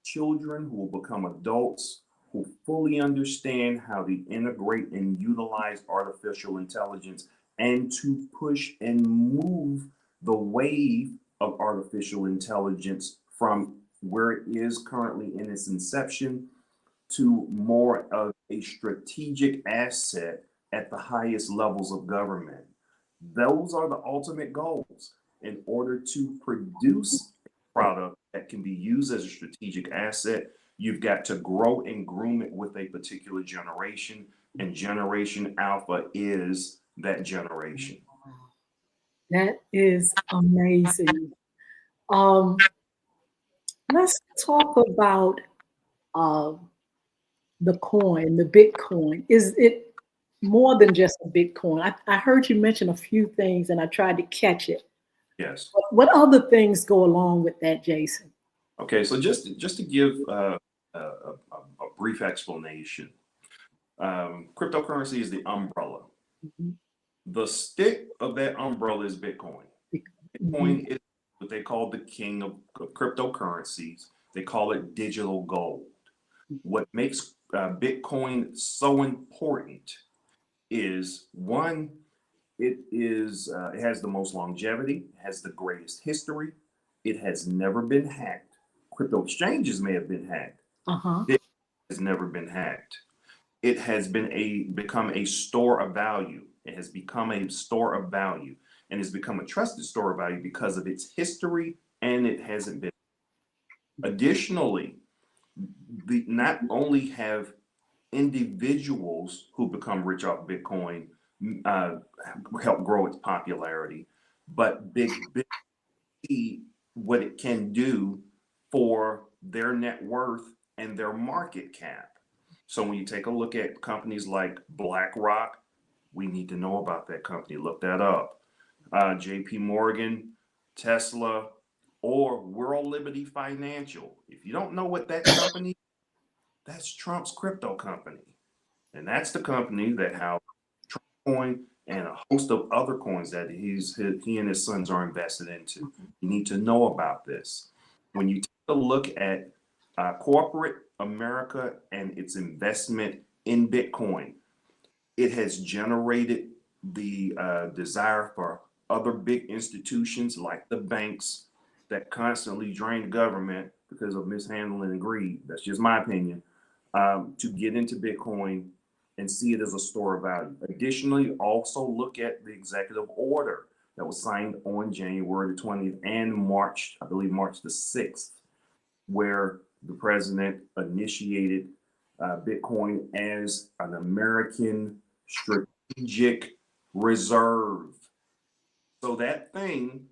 children who will become adults who fully understand how to integrate and utilize artificial intelligence and to push and move the wave of artificial intelligence from where it is currently in its inception to more of a strategic asset at the highest levels of government. Those are the ultimate goals. In order to produce a product that can be used as a strategic asset, you've got to grow and groom it with a particular generation, and Generation Alpha is that generation.
That is amazing. Um, let's talk about uh, the coin, the Bitcoin. Is it more than just a Bitcoin? I heard you mention a few things and I tried to catch it.
Yes.
What other things go along with that, Jason?
Okay, so just to give a brief explanation, cryptocurrency is the umbrella.
Mhm.
The stick of that umbrella is Bitcoin.
Mhm.
Bitcoin is what they call the king of cryptocurrencies. They call it digital gold. What makes Bitcoin so important is one, it has the most longevity, has the greatest history. It has never been hacked. Crypto exchanges may have been hacked.
Uh-huh.
It has never been hacked. It has become a store of value. It has become a store of value and has become a trusted store of value because of its history, and it hasn't been. Additionally, not only have individuals who become rich off Bitcoin uh, help grow its popularity, but big see what it can do for their net worth and their market cap. So when you take a look at companies like BlackRock, we need to know about that company. Look that up. JP Morgan, Tesla, or World Liberty Financial. If you don't know what that company, that's Trump's crypto company. And that's the company that houses Trump coin and a host of other coins that he and his sons are invested into. You need to know about this. When you take a look at corporate America and its investment in Bitcoin, it has generated the desire for other big institutions like the banks that constantly drain government because of mishandling and greed. That's just my opinion. To get into Bitcoin and see it as a store of value. Additionally, also look at the executive order that was signed on January the 20th and March, I believe March the 6th, where the president initiated Bitcoin as an American strategic reserve. So that thing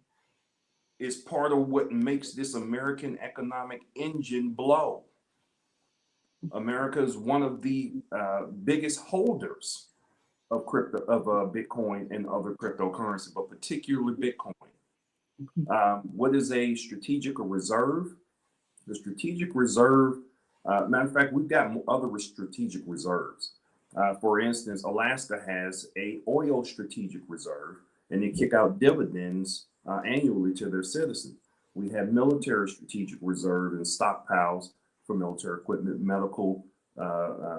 is part of what makes this American economic engine blow. America is one of the biggest holders of Bitcoin and other cryptocurrency, but particularly Bitcoin. What is a strategic reserve? The strategic reserve, matter of fact, we've got other strategic reserves. For instance, Alaska has a oil strategic reserve, and they kick out dividends annually to their citizens. We have military strategic reserve and stockpiles for military equipment, medical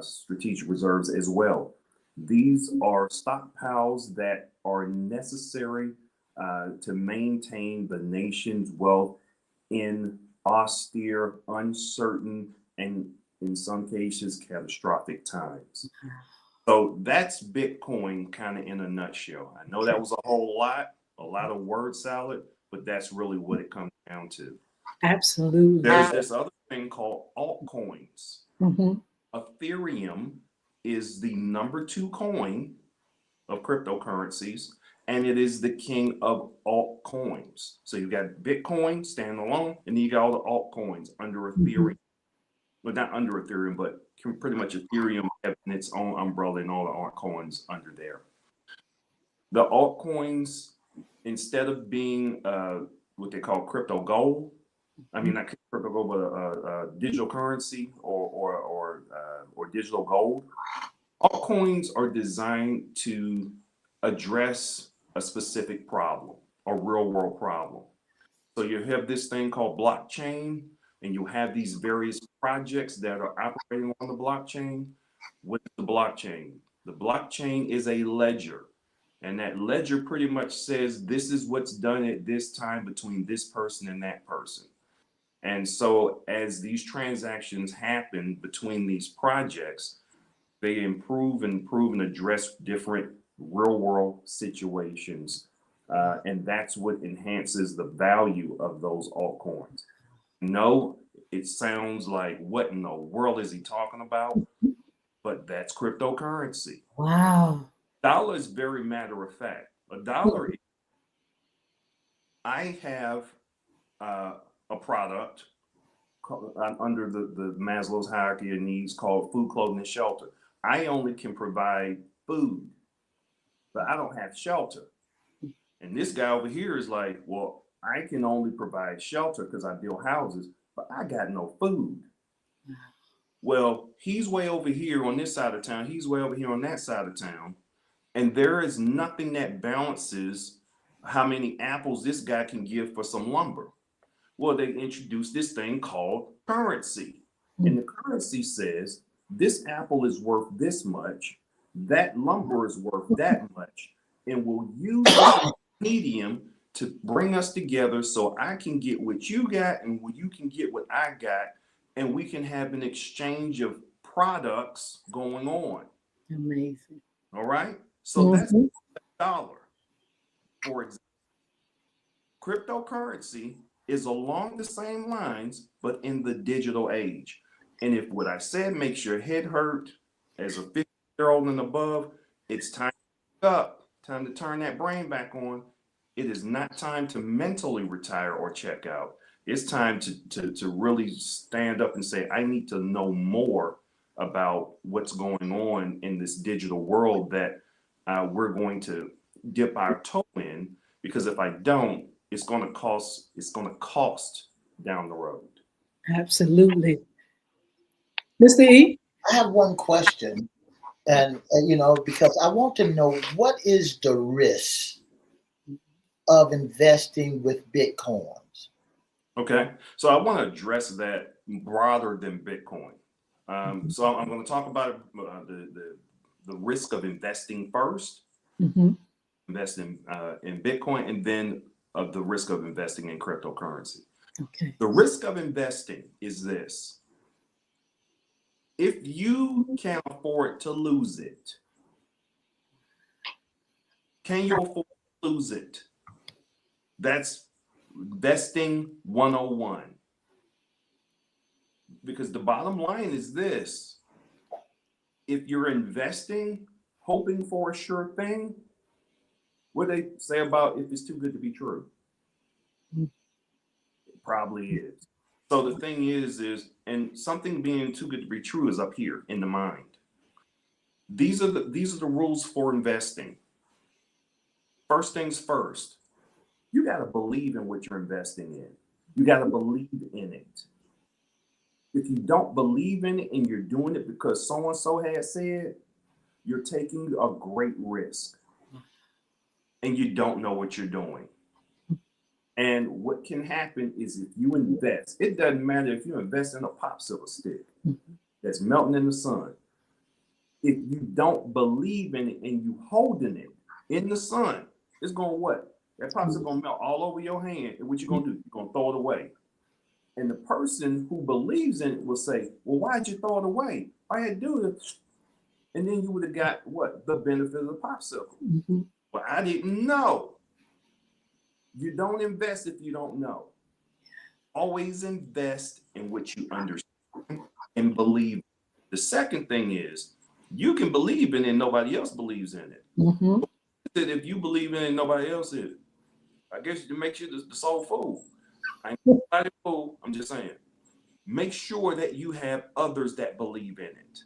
strategic reserves as well. These are stockpiles that are necessary to maintain the nation's wealth in austere, uncertain, and in some cases, catastrophic times. So that's Bitcoin kind of in a nutshell. I know that was a lot of word salad, but that's really what it comes down to.
Absolutely.
There's this other thing called altcoins.
Mm-hmm.
Ethereum is the number 2 coin of cryptocurrencies, and it is the king of altcoins. So you've got Bitcoin standalone, and then you got all the altcoins under Ethereum. Well, not under Ethereum, but pretty much Ethereum having its own umbrella and all the altcoins under there. The altcoins, instead of being what they call crypto gold, I mean not crypto gold, but digital currency or digital gold, altcoins are designed to address a specific problem, a real world problem. So you have this thing called blockchain, and you have these various projects that are operating on the blockchain. What is the blockchain? The blockchain is a ledger, and that ledger pretty much says this is what's done at this time between this person and that person. And so as these transactions happen between these projects, they improve and address different real world situations. And that's what enhances the value of those altcoins. No, it sounds like, what in the world is he talking about? But that's cryptocurrency.
Wow.
Dollar is very matter of fact. A dollar, I have a product under the Maslow's hierarchy of needs called food, clothing, and shelter. I only can provide food, but I don't have shelter. And this guy over here is like, well, I can only provide shelter because I build houses, but I got no food. Well, he's way over here on this side of town. He's way over here on that side of town. And there is nothing that balances how many apples this guy can give for some lumber. Well, they introduced this thing called currency. And the currency says this apple is worth this much, that lumber is worth that much, and we'll use this medium to bring us together so I can get what you got and you can get what I got, and we can have an exchange of products going on.
Amazing.
All right? So that's a dollar, for example. Cryptocurrency is along the same lines, but in the digital age. And if what I said makes your head hurt as a 50-year-old and above, it's time to wake up, time to turn that brain back on. It is not time to mentally retire or check out. It's time to really stand up and say, I need to know more about what's going on in this digital world that we're going to dip our toe in, because if I don't, it's going to cost down the road.
Absolutely. Mr. E?
I have one question, and because I want to know, what is the risk of investing with Bitcoins?
Okay, so I want to address that broader than Bitcoin. So I'm going to talk about the risk of investing first, investing in Bitcoin, and then of the risk of investing in cryptocurrency.
Okay.
The risk of investing is this: if you can't afford to lose it, can you afford to lose it? That's investing 101. Because the bottom line is this: if you're investing, hoping for a sure thing, what do they say about if it's too good to be true? Probably is. So the thing is, and something being too good to be true is up here in the mind. These are the rules for investing. First things first, you got to believe in what you're investing in. You got to believe in it. If you don't believe in it and you're doing it because so and so has said, you're taking a great risk and you don't know what you're doing. And what can happen is if you invest, it doesn't matter if you invest in a popsicle stick that's melting in the sun. If you don't believe in it and you holding it in the sun, it's going what? That popsicle gonna melt all over your hand. And what you gonna do? You're gonna throw it away. And the person who believes in it will say, well, why'd you throw it away? All you had to do is, and then you would have got what? The benefit of the popsicle.
Mm-hmm.
Well, I didn't know. You don't invest if you don't know. Always invest in what you understand and believe. The second thing is you can believe in it and nobody else believes in it.
Mm-hmm.
That if you believe in it and nobody else is, I guess it makes you the sole fool. I ain't nobody fool. I'm just saying. Make sure that you have others that believe in it.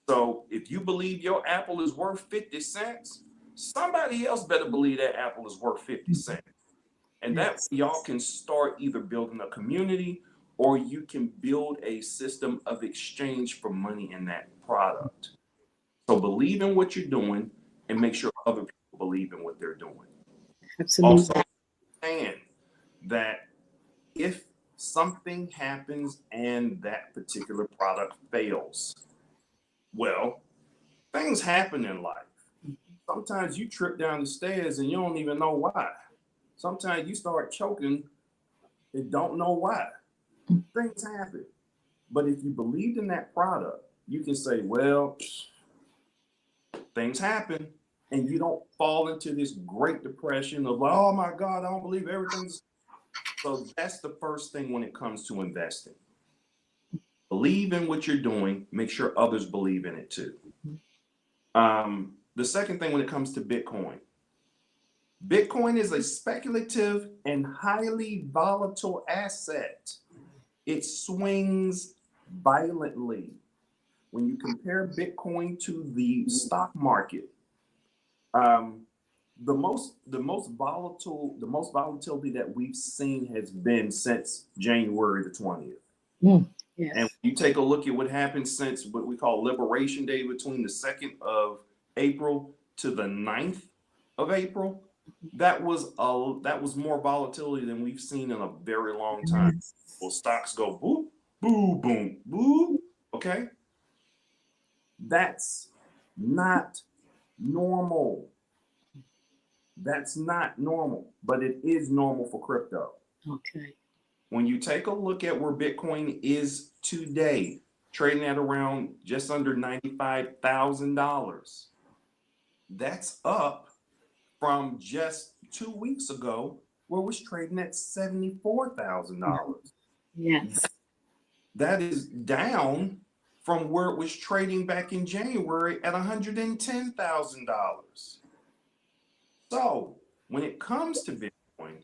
So if you believe your apple is worth 50 cents, somebody else better believe that apple is worth 50 cents. And that way y'all can start either building a community or you can build a system of exchange for money in that product. So believe in what you're doing and make sure other people believe in what they're doing.
Absolutely.
Also, understand that if something happens and that particular product fails, well, things happen in life. Sometimes you trip down the stairs and you don't even know why. Sometimes you start choking and don't know why. Things happen. But if you believed in that product, you can say, well, things happen. And you don't fall into this great depression of, oh my God, I don't believe everything's. So that's the first thing when it comes to investing. Believe in what you're doing. Make sure others believe in it too. The second thing when it comes to Bitcoin. Bitcoin is a speculative and highly volatile asset. It swings violently. When you compare Bitcoin to the stock market, the most volatility that we've seen has been since January the 20th.
Yes.
And you take a look at what happened since what we call Liberation Day between the 2nd of April to the 9th of April. That was more volatility than we've seen in a very long time.
Yes.
Well, stocks go boop, boom, boom, boom. Okay. That's not normal. That's not normal, but it is normal for crypto.
Okay.
When you take a look at where Bitcoin is today, trading at around just under $95,000, that's up from just 2 weeks ago where it was trading at $74,000.
Yes.
That is down from where it was trading back in January at $110,000. So when it comes to Bitcoin,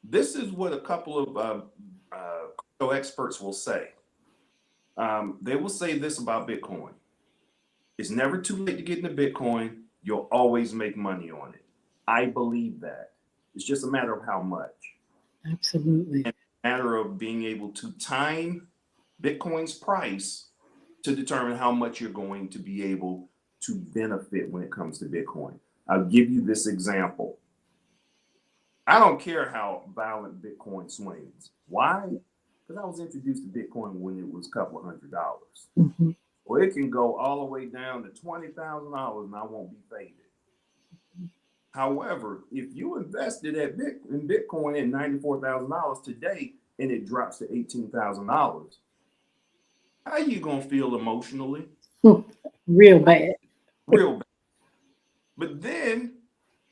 this is what a couple of crypto experts will say. They will say this about Bitcoin. It's never too late to get into Bitcoin. You'll always make money on it. I believe that. It's just a matter of how much.
Absolutely.
And a matter of being able to time Bitcoin's price to determine how much you're going to be able to benefit when it comes to Bitcoin. I'll give you this example. I don't care how violent Bitcoin swings. Why? Because I was introduced to Bitcoin when it was a couple of $100.
Mm-hmm.
Well, it can go all the way down to $20,000 and I won't be faded. However, if you invested in Bitcoin at $94,000 today and it drops to $18,000, how are you going to feel emotionally?
Real bad.
Real bad. But then,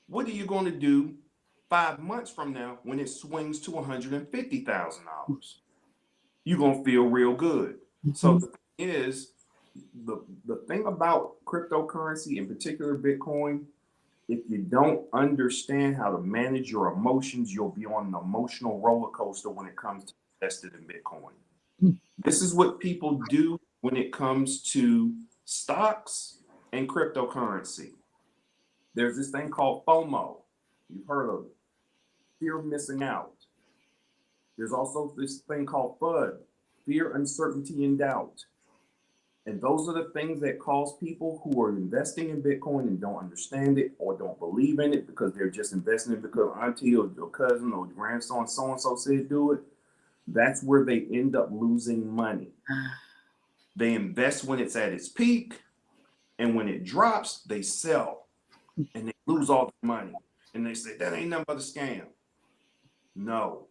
what are you going to do 5 months from now when it swings to $150,000? You're going to feel real good. Mm-hmm. So the thing is, the thing about cryptocurrency, in particular Bitcoin, if you don't understand how to manage your emotions, you'll be on an emotional roller coaster when it comes to investing in Bitcoin. This is what people do when it comes to stocks and cryptocurrency. There's this thing called FOMO. You've heard of it. Fear of missing out. There's also this thing called FUD, fear, uncertainty, and doubt. And those are the things that cause people who are investing in Bitcoin and don't understand it or don't believe in it because they're just investing it because auntie or cousin or grandson so-and-so said do it. That's where they end up losing money. They invest when it's at its peak, and when it drops, they sell and they lose all the money. And they say, that ain't nothing but a scam. No.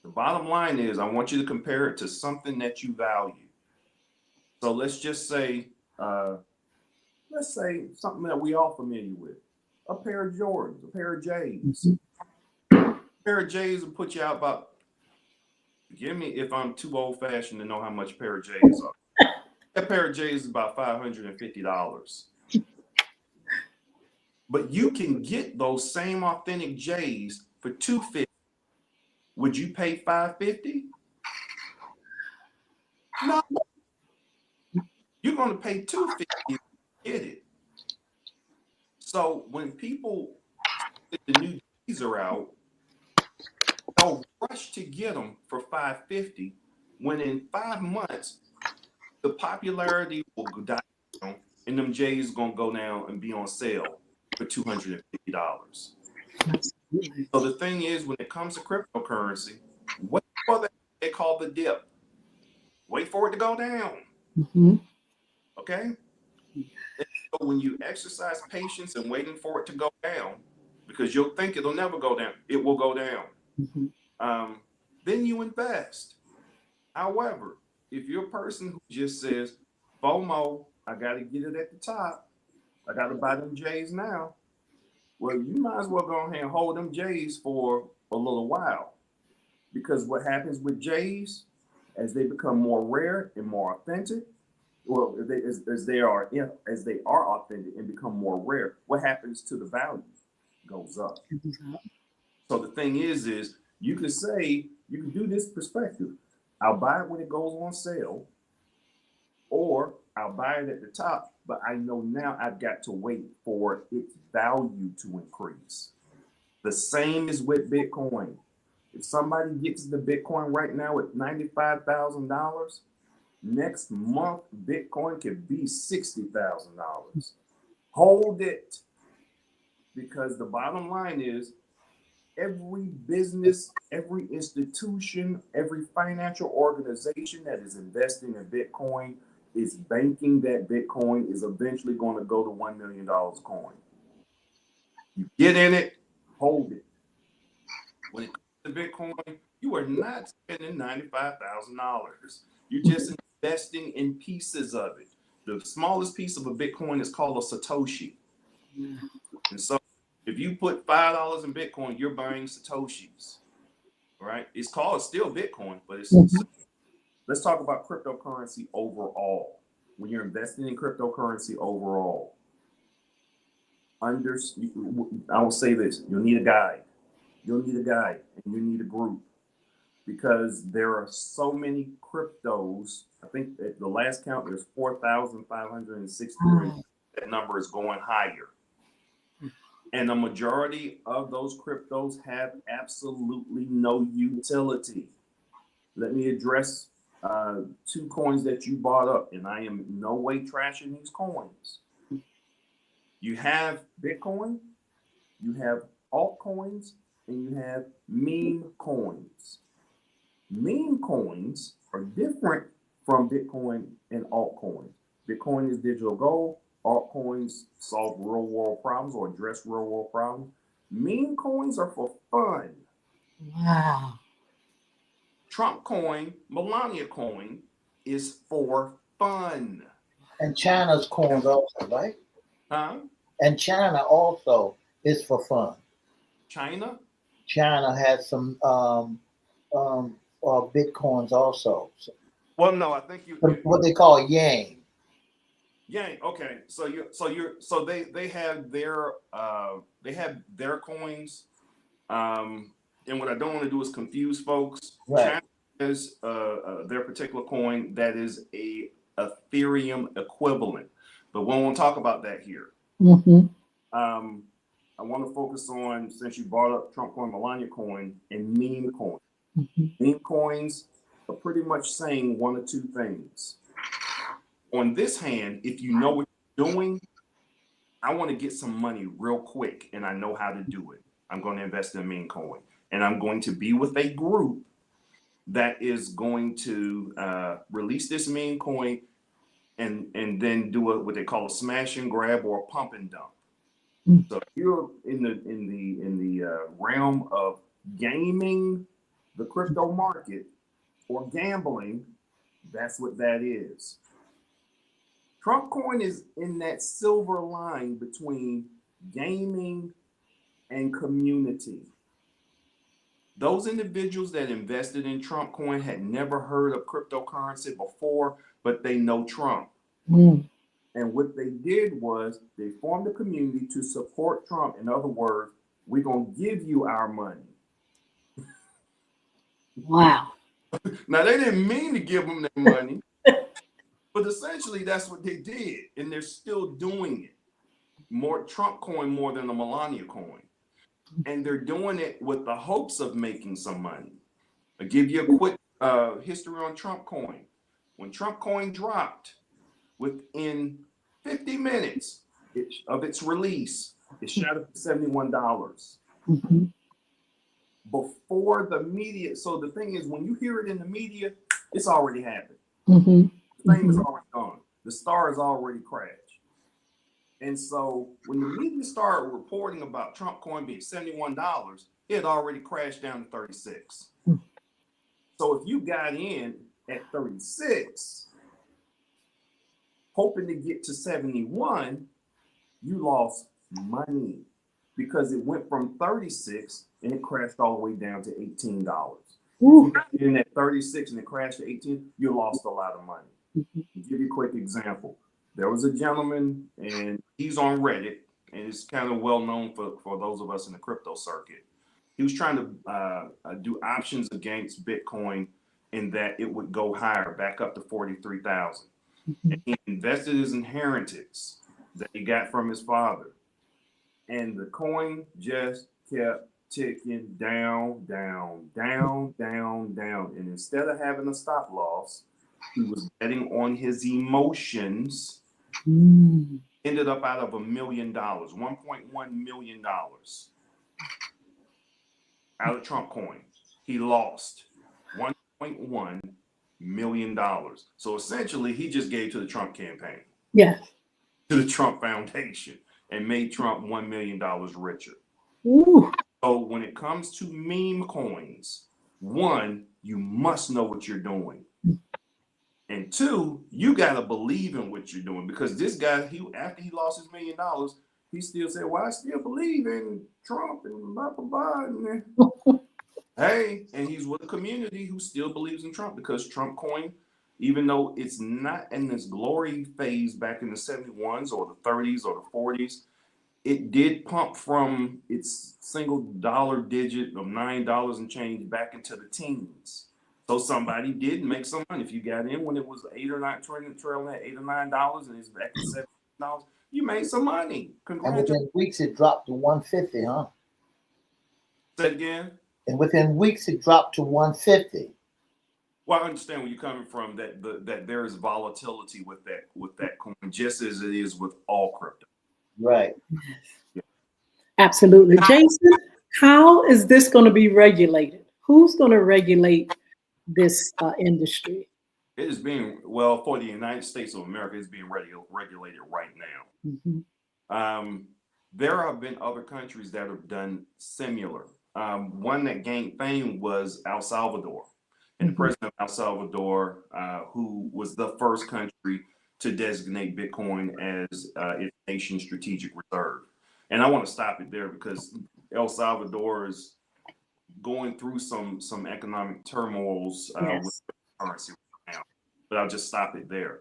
The bottom line is, I want you to compare it to something that you value. So let's just say, something that we all familiar with. A pair of Jordans, a pair of J's. A pair of J's will put you out about, forgive me if I'm too old-fashioned to know how much a pair of J's are. That pair of J's is about $550. But you can get those same authentic J's for $250. Would you pay $550? No. You're going to pay $250 to get it. So when people, the new J's are out, they'll rush to get them for $550. When in 5 months, the popularity will go down, and them J's gonna go down and be on sale for $250. So the thing is, when it comes to cryptocurrency, wait for that they call the dip. Wait for it to go down.
Mm-hmm.
Okay. And so when you exercise patience and waiting for it to go down, because you'll think it'll never go down, it will go down.
Mm-hmm.
Then you invest. However, if you're a person who just says, FOMO, I got to get it at the top, I got to buy them J's now, well, you might as well go ahead and hold them J's for a little while. Because what happens with J's, as they become more rare and more authentic, well, as they are authentic and become more rare, what happens to the value? Goes up. So the thing is you can do this perspective. I'll buy it when it goes on sale, or I'll buy it at the top, but I know now I've got to wait for its value to increase. The same is with Bitcoin. If somebody gets the Bitcoin right now at $95,000, next month Bitcoin could be $60,000. Hold it, because the bottom line is, every business, every institution, every financial organization that is investing in Bitcoin is banking that Bitcoin is eventually going to go to $1 million a coin. You get in it, hold it. When it comes to Bitcoin, you are not spending $95,000. You're just investing in pieces of it. The smallest piece of a Bitcoin is called a Satoshi. And so if you put $5 in Bitcoin, you're buying Satoshis, right? It's called still Bitcoin, but it's, let's talk about cryptocurrency overall. When you're investing in cryptocurrency overall, I will say this, you'll need a guide. You'll need a guide and you need a group, because there are so many cryptos. I think at the last count, there's 4,563. That number is going higher. And the majority of those cryptos have absolutely no utility. Let me address 2 coins that you brought up, and I am in no way trashing these coins. You have Bitcoin, you have altcoins, and you have meme coins. Meme coins are different from Bitcoin and altcoins. Bitcoin is digital gold. Altcoins solve real world problems or address real world problems. Meme coins are for fun.
Wow.
Trump coin, Melania coin is for fun.
And China's coins also, right?
Huh?
And China also is for fun.
China?
China has some Bitcoins also.
Well, no, I think
what they call yang.
Yeah. Okay. They have their coins. And what I don't want to do is confuse folks.
Right.
China has their particular coin that is a Ethereum equivalent, but we won't talk about that here.
Mm-hmm.
Um, I want to focus on, since you brought up Trump coin, Melania coin, and meme coin.
Mm-hmm.
Meme coins are pretty much saying one or two things. On this hand, if you know what you're doing, I want to get some money real quick, and I know how to do it. I'm going to invest in a meme coin, and I'm going to be with a group that is going to release this meme coin and then do what they call a smash and grab or a pump and dump. So if you're in the realm of gaming the crypto market or gambling, that's what that is. Trump coin is in that silver line between gaming and community. Those individuals that invested in Trump coin had never heard of cryptocurrency before, but they know Trump.
Mm.
And what they did was they formed a community to support Trump. In other words, we're going to give you our money.
Wow.
Now, they didn't mean to give them their money, but essentially that's what they did. And they're still doing it. More Trump coin more than the Melania coin. And they're doing it with the hopes of making some money. I'll give you a quick history on Trump coin. When Trump coin dropped, within 50 minutes of its release, it shot up to $71.
Mm-hmm.
Before the media, so the thing is, when you hear it in the media, it's already happened.
Mm-hmm.
The thing is already gone. The star has already crashed. And so when the media started reporting about Trump coin being $71, it had already crashed down to 36. So if you got in at 36, hoping to get to 71, you lost money because it went from 36 and it crashed all the way down to $18.
Ooh.
If you got in at 36 and it crashed to 18, you lost a lot of money.
Mm-hmm.
I'll give you a quick example. There was a gentleman, and he's on Reddit, and it's kind of well known for those of us in the crypto circuit. He was trying to do options against Bitcoin in that it would go higher, back up to 43,000.
Mm-hmm.
And he invested his inheritance that he got from his father. And the coin just kept ticking down, down, down, down, down. And instead of having a stop loss, he was betting on his emotions. Ended up out of $1 million, $1.1 million out of Trump coin. He lost $1.1 million. So essentially, he just gave to the Trump campaign.
Yes.
To the Trump Foundation and made Trump $1 million richer.
Ooh.
So when it comes to meme coins, one, you must know what you're doing. And two, you got to believe in what you're doing, because this guy, after he lost his $1 million, he still said, well, I still believe in Trump and blah, blah, blah. Hey, and he's with a community who still believes in Trump, because Trump coin, even though it's not in this glory phase back in the 71s or the 30s or the 40s, it did pump from its single dollar digit of $9 and change back into the teens. So somebody did make some money. If you got in when it was $8 or $9, trailing at $8 or $9, and it's back at $7, you made some money. Congratulations.
And within weeks, it dropped to 150, huh?
Say it again.
And within weeks, it dropped to 150.
Well, I understand where you're coming from. That there is volatility with that coin, just as it is with all crypto.
Right.
Yeah.
Absolutely. Jason, how is this going to be regulated? Who's going to regulate this industry?
It is being, well, for the United States of America, it's being regulated right now.
Mm-hmm.
There have been other countries that have done similar. One that gained fame was El Salvador. And the president of El Salvador, who was the first country to designate Bitcoin as its nation's strategic reserve. And I want to stop it there, because El Salvador is going through some economic turmoils with currency right now. But I'll just stop it there.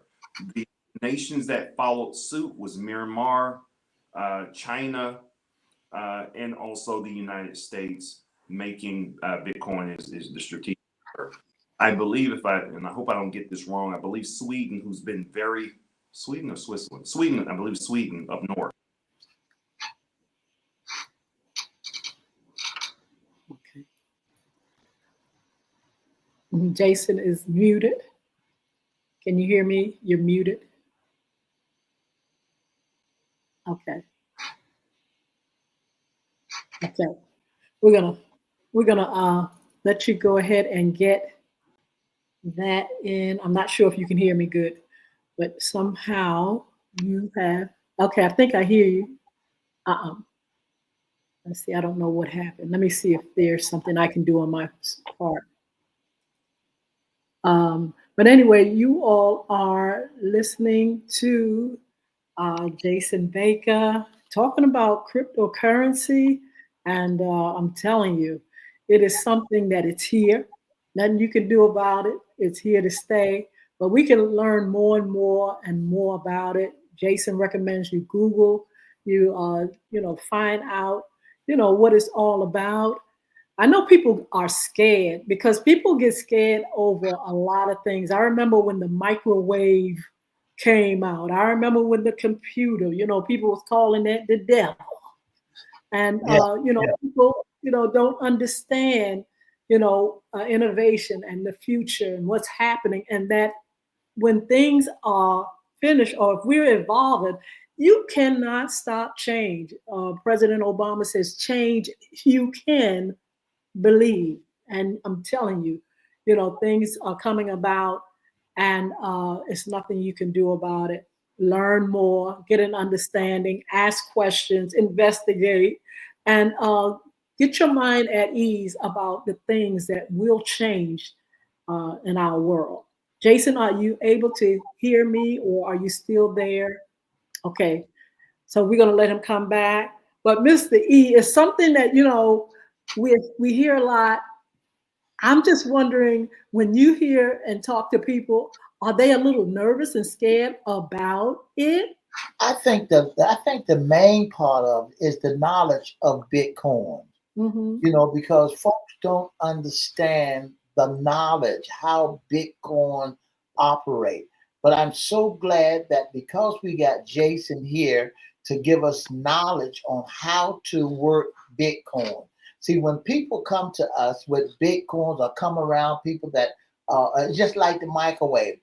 The nations that followed suit was Myanmar, China, and also the United States, making Bitcoin is the strategic. I believe and I hope I don't get this wrong, I believe Sweden, who's been Sweden or Switzerland? Sweden, I believe Sweden up north.
Okay. Jason is muted. Can you hear me? You're muted. Okay. Okay. We're gonna let you go ahead and get that in. I'm not sure if you can hear me good, but somehow you have. Okay, I think I hear you. Uh-uh. Let's see. I don't know what happened. Let me see if there's something I can do on my part. But anyway, you all are listening to Jason Baker talking about cryptocurrency. And I'm telling you, it is something that it's here. Nothing you can do about it. It's here to stay. But we can learn more and more about it. Jason recommends you Google, find out, what it's all about. I know people are scared because people get scared over a lot of things. I remember when the microwave came out. I remember when the computer, people was calling it the devil. And
Yeah, yeah.
people, don't understand, innovation and the future and what's happening, and that when things are finished or if we're evolving, you cannot stop change. President Obama says, change you can believe. And I'm telling you, things are coming about, and it's nothing you can do about it. Learn more, get an understanding, ask questions, investigate, and get your mind at ease about the things that will change in our world. Jason, are you able to hear me, or are you still there? Okay, so we're going to let him come back. But Mr. E is something that, we hear a lot. I'm just wondering, when you hear and talk to people, are they a little nervous and scared about it?
I think the main part of it is the knowledge of Bitcoin.
Mm-hmm.
Because folks don't understand the knowledge how Bitcoin operate. But I'm so glad that because we got Jason here to give us knowledge on how to work Bitcoin. See, when people come to us with Bitcoins or come around people that just like the microwave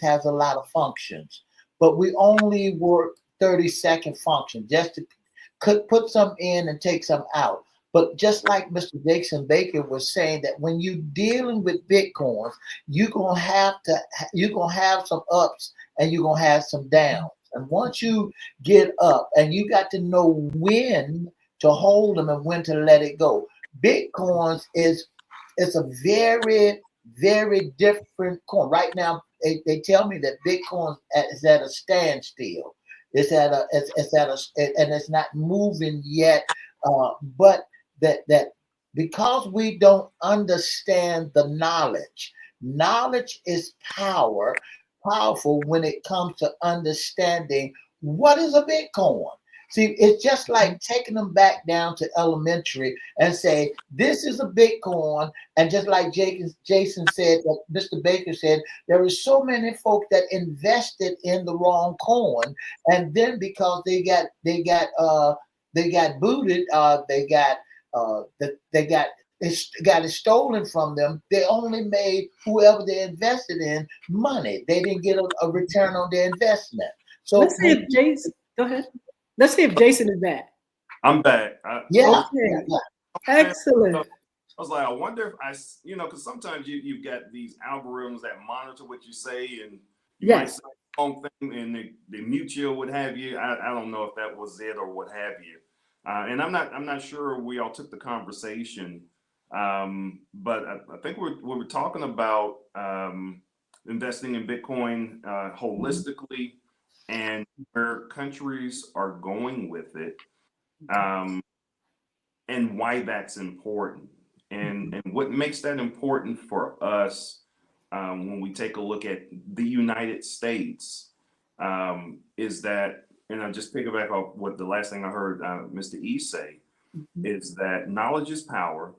has a lot of functions, but we only work 30-second function just to put some in and take some out. But just like Mr. Jason Baker was saying, that when you're dealing with Bitcoins, you're gonna have some ups and you're gonna have some downs. And once you get up, and you got to know when to hold them and when to let it go. Bitcoins is it's a very, very different coin. Right now, they tell me that Bitcoin is at a standstill. And it's not moving yet. But that because we don't understand the knowledge is powerful when it comes to understanding what is a Bitcoin. See, it's just like taking them back down to elementary and say, this is a Bitcoin. And just like Jason said, that Mr. Baker said, there is so many folk that invested in the wrong coin. And then because they got booted, got it stolen from them. They only made whoever they invested in money. They didn't get a return on their investment. So
Let's see if Jason, go ahead. Let's see if Jason is back.
I'm back.
yeah,
Okay,
yeah.
excellent.
I was like, I wonder if because sometimes you've got these algorithms that monitor what you say, and you might
Yes.
say the wrong thing, and they mute you or what have you. I don't know if that was it or what have you. And I'm not sure we all took the conversation, but I think we were talking about investing in Bitcoin holistically, and where countries are going with it, and why that's important, and what makes that important for us when we take a look at the United States. is that, and I just piggyback off what the last thing I heard Mr. E say, is that knowledge is power.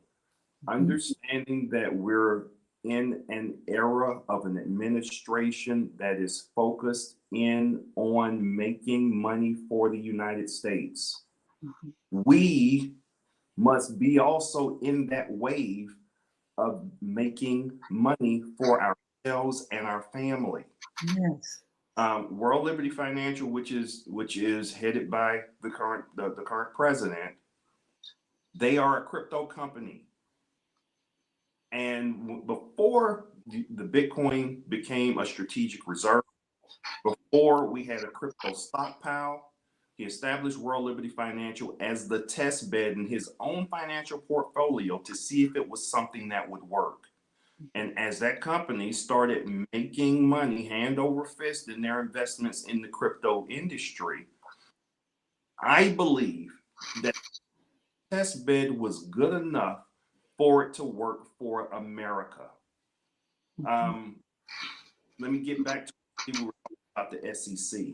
Understanding that we're in an era of an administration that is focused in on making money for the United States. We must be also in that wave of making money for ourselves and our family.
Yes.
World Liberty Financial, which is headed by the current president, they are a crypto company. And before the Bitcoin became a strategic reserve, before we had a crypto stockpile, he established World Liberty Financial as the test bed in his own financial portfolio to see if it was something that would work. And as that company started making money hand over fist in their investments in the crypto industry, I believe that the test bed was good enough for it to work for America. Let me get back to what we were talking about the SEC.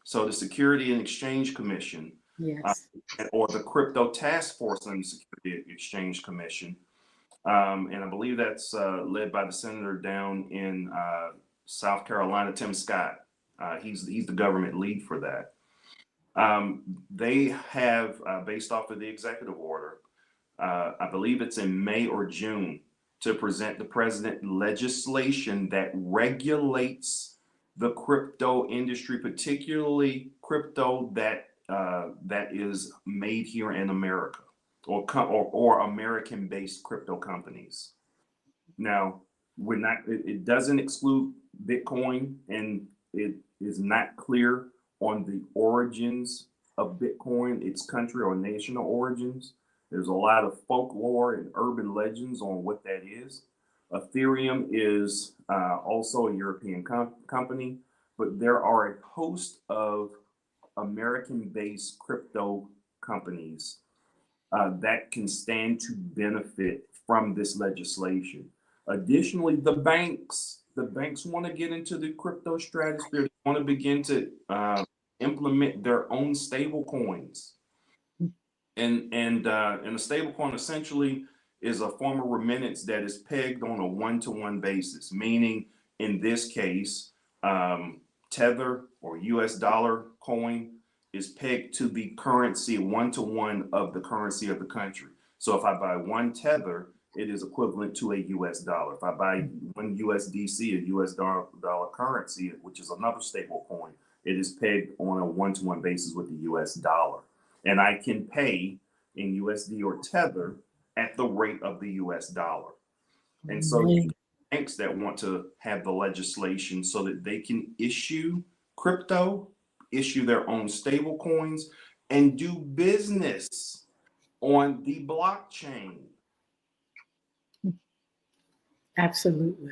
So the Security and Exchange Commission,
Yes.
or the Crypto Task Force and the Security and Exchange Commission, and I believe that's led by the senator down in South Carolina, Tim Scott. He's the government lead for that. They have, based off of the executive order, I believe it's in May or June, to present the president legislation that regulates the crypto industry, particularly crypto that is made here in America, or American-based crypto companies. Now, it doesn't exclude Bitcoin, and it is not clear on the origins of Bitcoin, its country or national origins. There's a lot of folklore and urban legends on what that is. Ethereum is also a European company, but there are a host of American-based crypto companies that can stand to benefit from this legislation. Additionally, the banks want to get into the crypto stratosphere. They want to begin to implement their own stable coins. And a stable coin essentially is a form of remittance that is pegged on a one-to-one basis, meaning in this case, Tether or US dollar coin is pegged to the currency one-to-one of the currency of the country. So if I buy one Tether, it is equivalent to a US dollar. If I buy one USDC, a US dollar currency, which is another stable coin, it is pegged on a one-to-one basis with the US dollar. And I can pay in USD or Tether at the rate of the US dollar. And so banks that want to have the legislation so that they can issue crypto, issue their own stable coins, and do business on the blockchain.
Absolutely.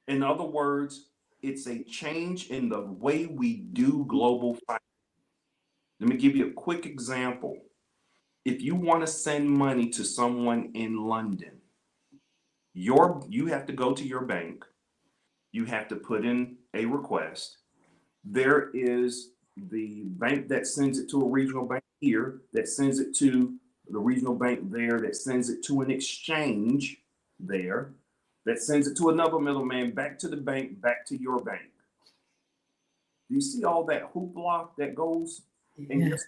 In other words, it's a change in the way we do global finance. Let me give you a quick example. If you want to send money to someone in London, you have to go to your bank. You have to put in a request. There is the bank that sends it to a regional bank here, that sends it to the regional bank there, that sends it to an exchange there, that sends it to another middleman, back to the bank, back to your bank. Do you see all that hoopla that goes? And
Yes.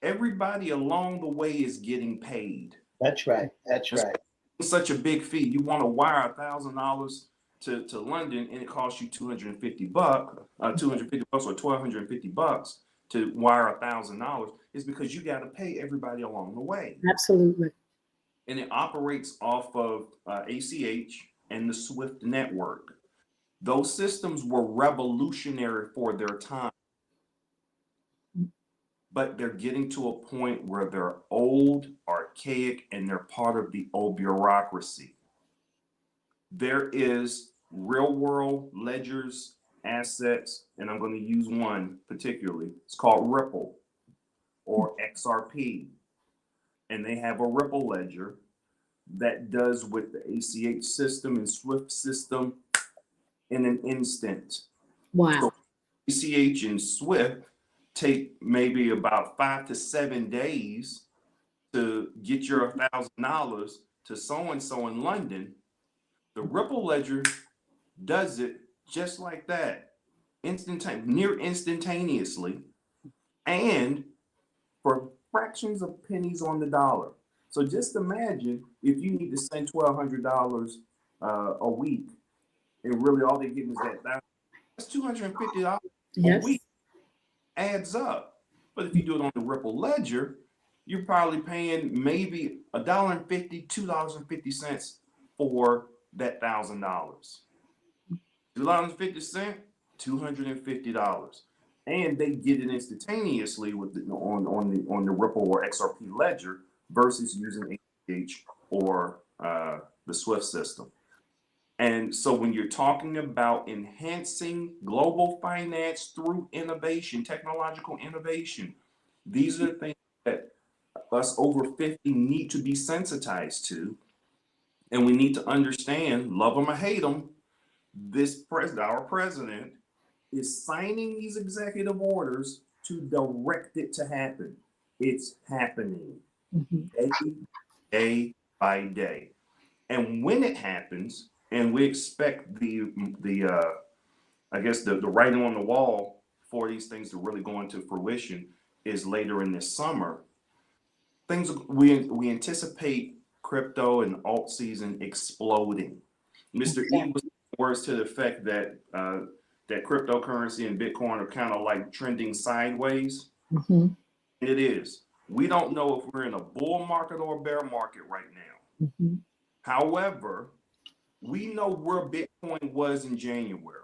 everybody along the way is getting paid.
That's right. That's right.
It's such a big fee. You want to wire $1,000 to London, and it costs you $250 or $1,250 to wire $1,000. Is because you got to pay everybody along the way.
Absolutely.
And it operates off of ACH and the SWIFT network. Those systems were revolutionary for their time, but they're getting to a point where they're old, archaic, and they're part of the old bureaucracy. There is real world ledgers, assets, and I'm going to use one particularly. It's called Ripple or XRP. And they have a Ripple ledger that does with the ACH system and SWIFT system in an instant.
Wow.
So ACH and Swift take maybe about 5 to 7 days to get your $1,000 to so and so in London. The Ripple ledger does it just like that, near instantaneously, and for fractions of pennies on the dollar. So just imagine if you need to send $1,200 a week, and really all they're getting is that's $250 a week. Adds up. But if you do it on the Ripple ledger, you're probably paying maybe $1.50, $2.50 for that $1,000. $2.50, $250, and they get it instantaneously with on the Ripple or XRP ledger versus using ACH or the Swift system. And so when you're talking about enhancing global finance through innovation, technological innovation, these are the things that us over 50 need to be sensitized to. And we need to understand, love them or hate them, our president is signing these executive orders to direct it to happen. It's happening day by day. And when it happens, and we expect the writing on the wall for these things to really go into fruition is later in this summer. We anticipate crypto and alt season exploding. Mr. E was words to the effect that that cryptocurrency and Bitcoin are kind of like trending sideways. It is. We don't know if we're in a bull market or a bear market right now. However, we know where Bitcoin was in January.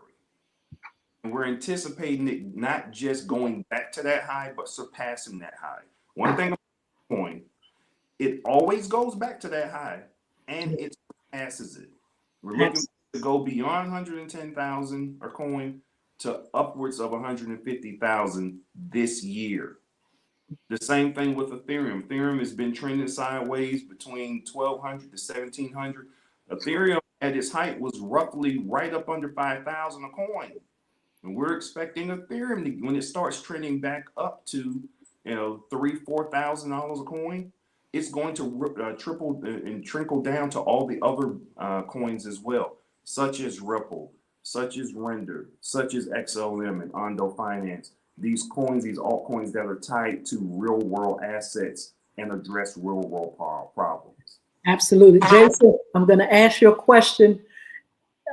And we're anticipating it not just going back to that high, but surpassing that high. One thing about Bitcoin, it always goes back to that high and it surpasses it. We're looking to go beyond 110,000 a coin to upwards of 150,000 this year. The same thing with Ethereum. Ethereum has been trending sideways between 1,200 to 1,700. Ethereum at its height was roughly right up under 5,000 a coin. And we're expecting Ethereum to, when it starts trending back up to, $3,000-4,000 a coin, it's going to triple and trickle down to all the other coins as well, such as Ripple, such as Render, such as XLM and Ondo Finance. These coins, these altcoins that are tied to real world assets and address real world problems.
Absolutely. Jason, I'm going to ask you a question.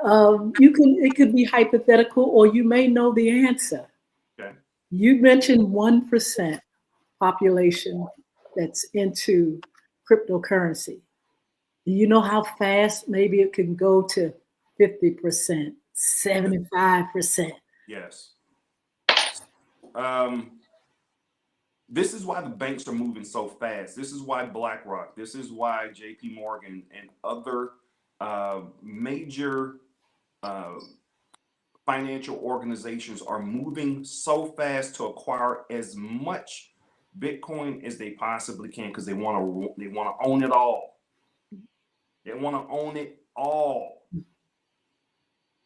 It could be hypothetical, or you may know the answer.
Okay.
You mentioned 1% population that's into cryptocurrency. Do you know how fast maybe it can go to 50%, 75%?
Yes. This is why the banks are moving so fast. This is why BlackRock, this is why JP Morgan and other major financial organizations are moving so fast to acquire as much Bitcoin as they possibly can, because they want to own it all. They want to own it all.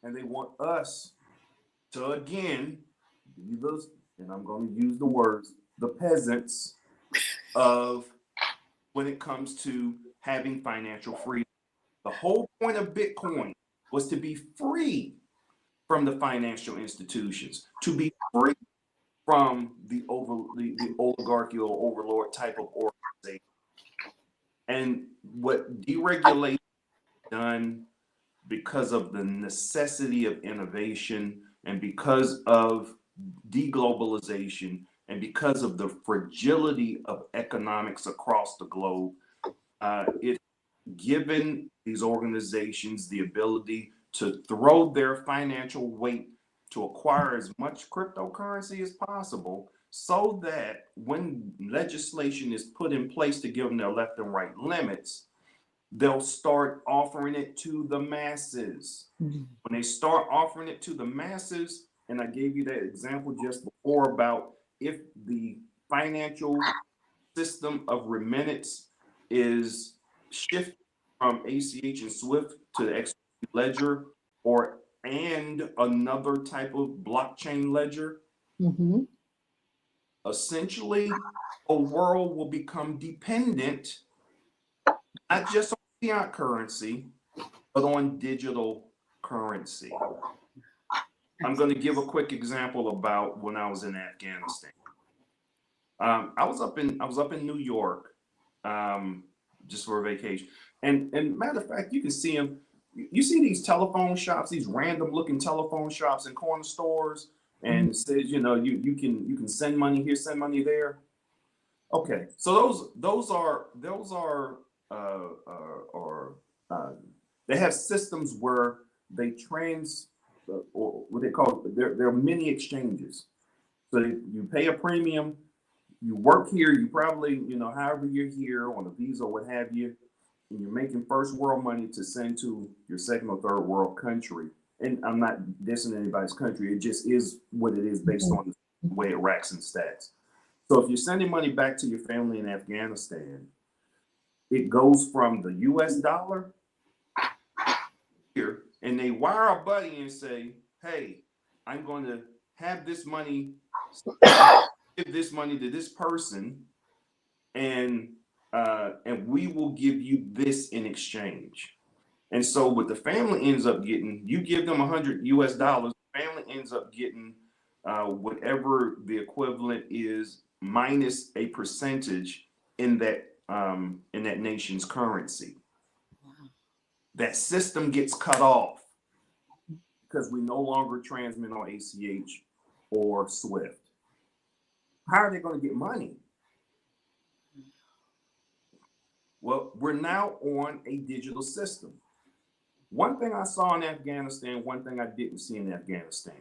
And they want us to, again, be those, and I'm going to use the words, the peasants of when it comes to having financial freedom. The whole point of Bitcoin was to be free from the financial institutions, to be free from the oligarchical overlord type of organization. And what deregulation done, because of the necessity of innovation and because of deglobalization and because of the fragility of economics across the globe, it given these organizations the ability to throw their financial weight to acquire as much cryptocurrency as possible, so that when legislation is put in place to give them their left and right limits, they'll start offering it to the masses. When they start offering it to the masses, and I gave you that example just before about if the financial system of remittance is shifted from ACH and Swift to the XRP ledger, or and another type of blockchain ledger,
Mm-hmm.
essentially a world will become dependent not just on fiat currency, but on digital currency. I'm going to give a quick example about when I was in Afghanistan. I was up in New York, just for a vacation, and matter of fact, you can see them. You see these telephone shops, these random looking telephone shops and corner stores, and it says, you can send money here, send money there. Okay, so those are they have systems where they or what they call, they're mini exchanges. So you pay a premium, you work here, you probably, however you're here on a visa or what have you, and you're making first world money to send to your second or third world country. And I'm not dissing anybody's country, it just is what it is based on the way it racks and stacks. So if you're sending money back to your family in Afghanistan, it goes from the US dollar here, and they wire a buddy and say, hey, I'm going to have this money, give this money to this person, and we will give you this in exchange. And so what the family ends up getting, you give them $100 US, the family ends up getting whatever the equivalent is minus a percentage in that nation's currency. That system gets cut off because we no longer transmit on ACH or SWIFT. How are they going to get money? Well, we're now on a digital system. One thing I saw in Afghanistan, one thing I didn't see in Afghanistan.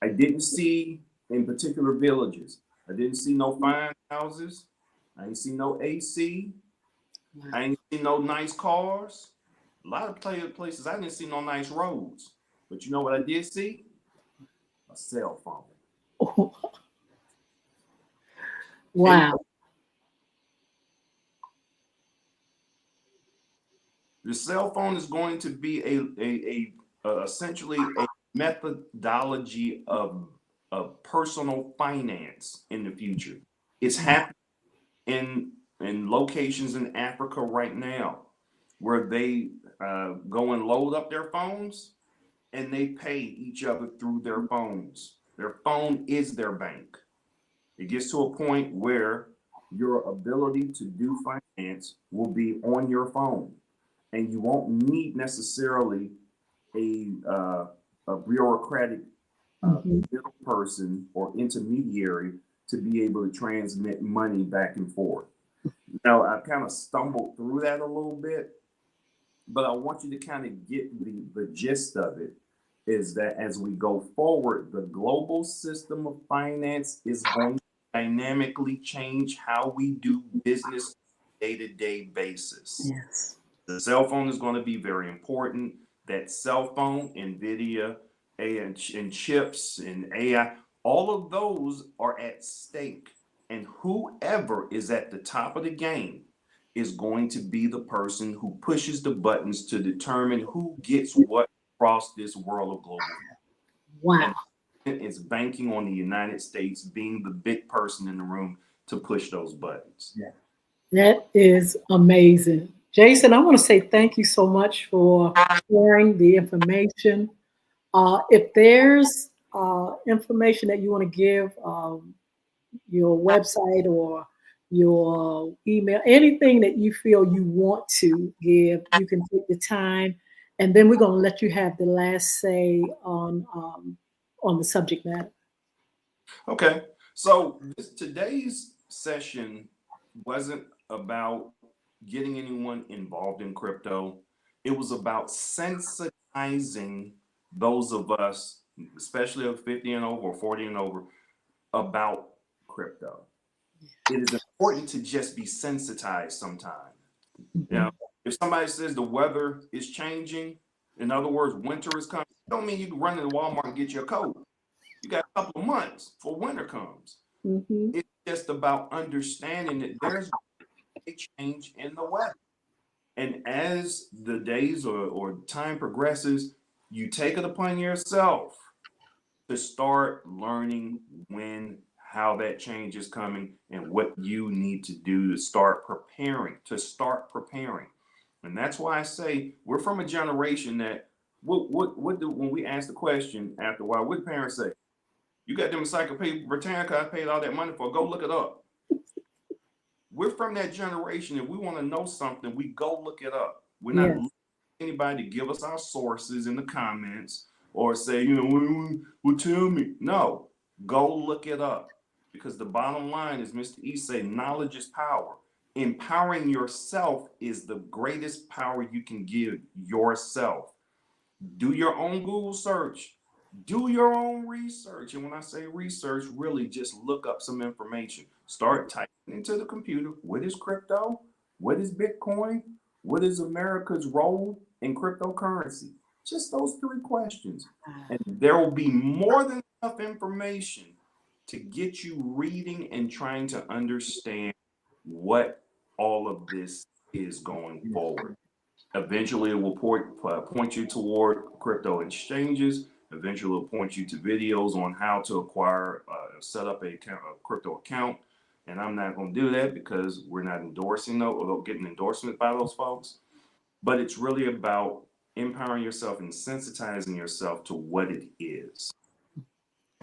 I didn't see in particular villages. I didn't see no fine houses. I didn't see no AC. I didn't see no nice cars. A lot of places I didn't see no nice roads. But you know what I did see? A cell phone.
Wow.
And the cell phone is going to be essentially a methodology of personal finance in the future. It's happening in locations in Africa right now where they go and load up their phones and they pay each other through their phones. Their phone is their bank. It gets to a point where your ability to do finance will be on your phone, and you won't need necessarily a bureaucratic middle person or intermediary to be able to transmit money back and forth. Now, I kind of stumbled through that a little bit, but I want you to kind of get the gist of it, is that as we go forward, the global system of finance is going to dynamically change how we do business on a day-to-day basis.
Yes.
The cell phone is going to be very important. That cell phone, NVIDIA, and chips and AI, all of those are at stake. And whoever is at the top of the game is going to be the person who pushes the buttons to determine who gets what across this world of global.
Wow.
And it's banking on the United States being the big person in the room to push those buttons.
Yeah.
That is amazing. Jason, I want to say thank you so much for sharing the information. If there's information that you want to give, your website or your email, anything that you feel you want to give, you can take the time, and then we're going to let you have the last say on the subject matter.
Okay, so today's session wasn't about getting anyone involved in crypto. It was about sensitizing those of us, especially of 50 and over or 40 and over, about crypto. It is important to just be sensitized sometimes. If somebody says the weather is changing, in other words, winter is coming, don't mean you can run into Walmart and get your coat. You got a couple of months before winter comes. It's just about understanding that there's a change in the weather. And as the days or time progresses, you take it upon yourself to start learning how that change is coming and what you need to do to start preparing. And that's why I say we're from a generation that when we ask the question after a while, what do parents say? You got them Encyclopedia Britannica I paid all that money for, go look it up. We're from that generation. If we want to know something, we go look it up. We're not looking for anybody to give us our sources in the comments or say, well, tell me. No, go look it up. Because the bottom line is, Mr. E say, knowledge is power. Empowering yourself is the greatest power you can give yourself. Do your own Google search. Do your own research. And when I say research, really just look up some information. Start typing into the computer. What is crypto? What is Bitcoin? What is America's role in cryptocurrency? Just those 3 questions. And there will be more than enough information to get you reading and trying to understand what all of this is going forward. Eventually, it will point you toward crypto exchanges. Eventually, it will point you to videos on how to acquire, set up a crypto account. And I'm not going to do that because we're not endorsing those or getting endorsement by those folks. But it's really about empowering yourself and sensitizing yourself to what it is.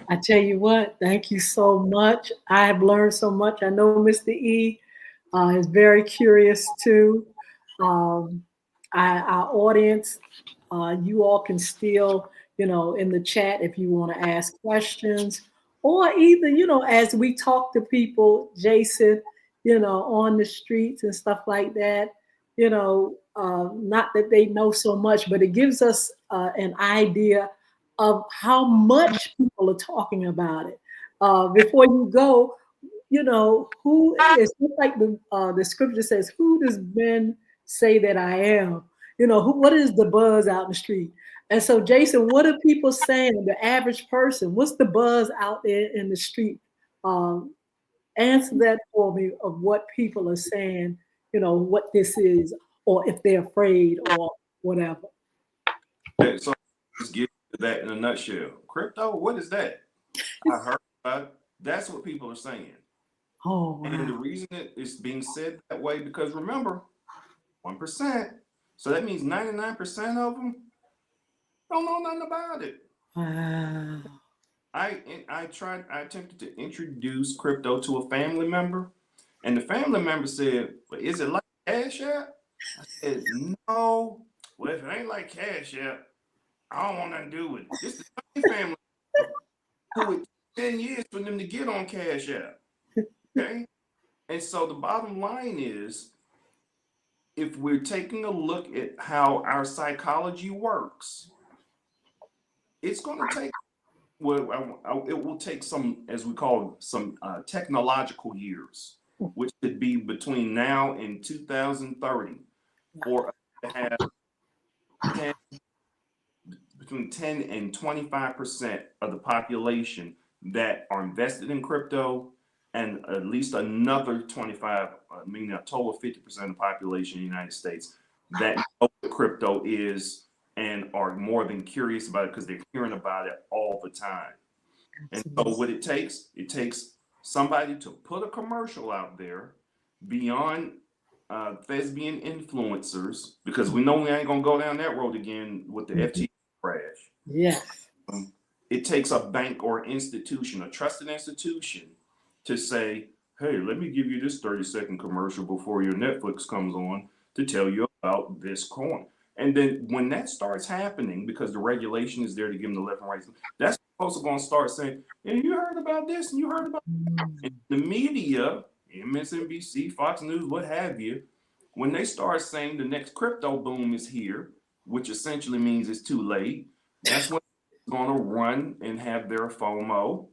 I tell you what, thank you so much. I have learned so much. I know Mr. E is very curious too. Our audience, you all can still, in the chat if you want to ask questions, or either, as we talk to people, Jason, on the streets and stuff like that, not that they know so much, but it gives us an idea of how much people are talking about it. Before you go, who is like the scripture says, who does men say that I am? What is the buzz out in the street? And so, Jason, what are people saying? The average person, what's the buzz out there in the street? Answer that for me of what people are saying, what this is, or if they're afraid or whatever.
Okay, so let's get to that in a nutshell. Crypto, what is that? I heard about it. That's what people are saying.
Oh, wow.
And the reason it is being said that way, because remember, 1%. So that means 99% of them don't know nothing about it.
Wow.
I attempted to introduce crypto to a family member, and the family member said, "Well, is it like Cash App?" I said, "No. Well, if it ain't like Cash App, I don't want nothing to do with it." This is the family who it took 10 years for them to get on Cash App. Okay? And so the bottom line is, if we're taking a look at how our psychology works, it's going to take, it will take some, as we call some technological years, which could be between now and 2030, for us to have between 10 and 25% of the population that are invested in crypto, and at least another 25, meaning a total of 50% of the population in the United States that know what crypto is and are more than curious about it because they're hearing about it all the time. And so what it takes somebody to put a commercial out there beyond thespian influencers, because we know we ain't gonna go down that road again with the FTX crash.
Yes.
It takes a bank or institution, a trusted institution, to say, hey, let me give you this 30-second commercial before your Netflix comes on to tell you about this coin. And then when that starts happening, because the regulation is there to give them the left and right, that's supposed to going to start saying, hey, you heard about this and you heard about that. And the media, MSNBC, Fox News, what have you, when they start saying the next crypto boom is here, which essentially means it's too late, that's when they're going to run and have their FOMO.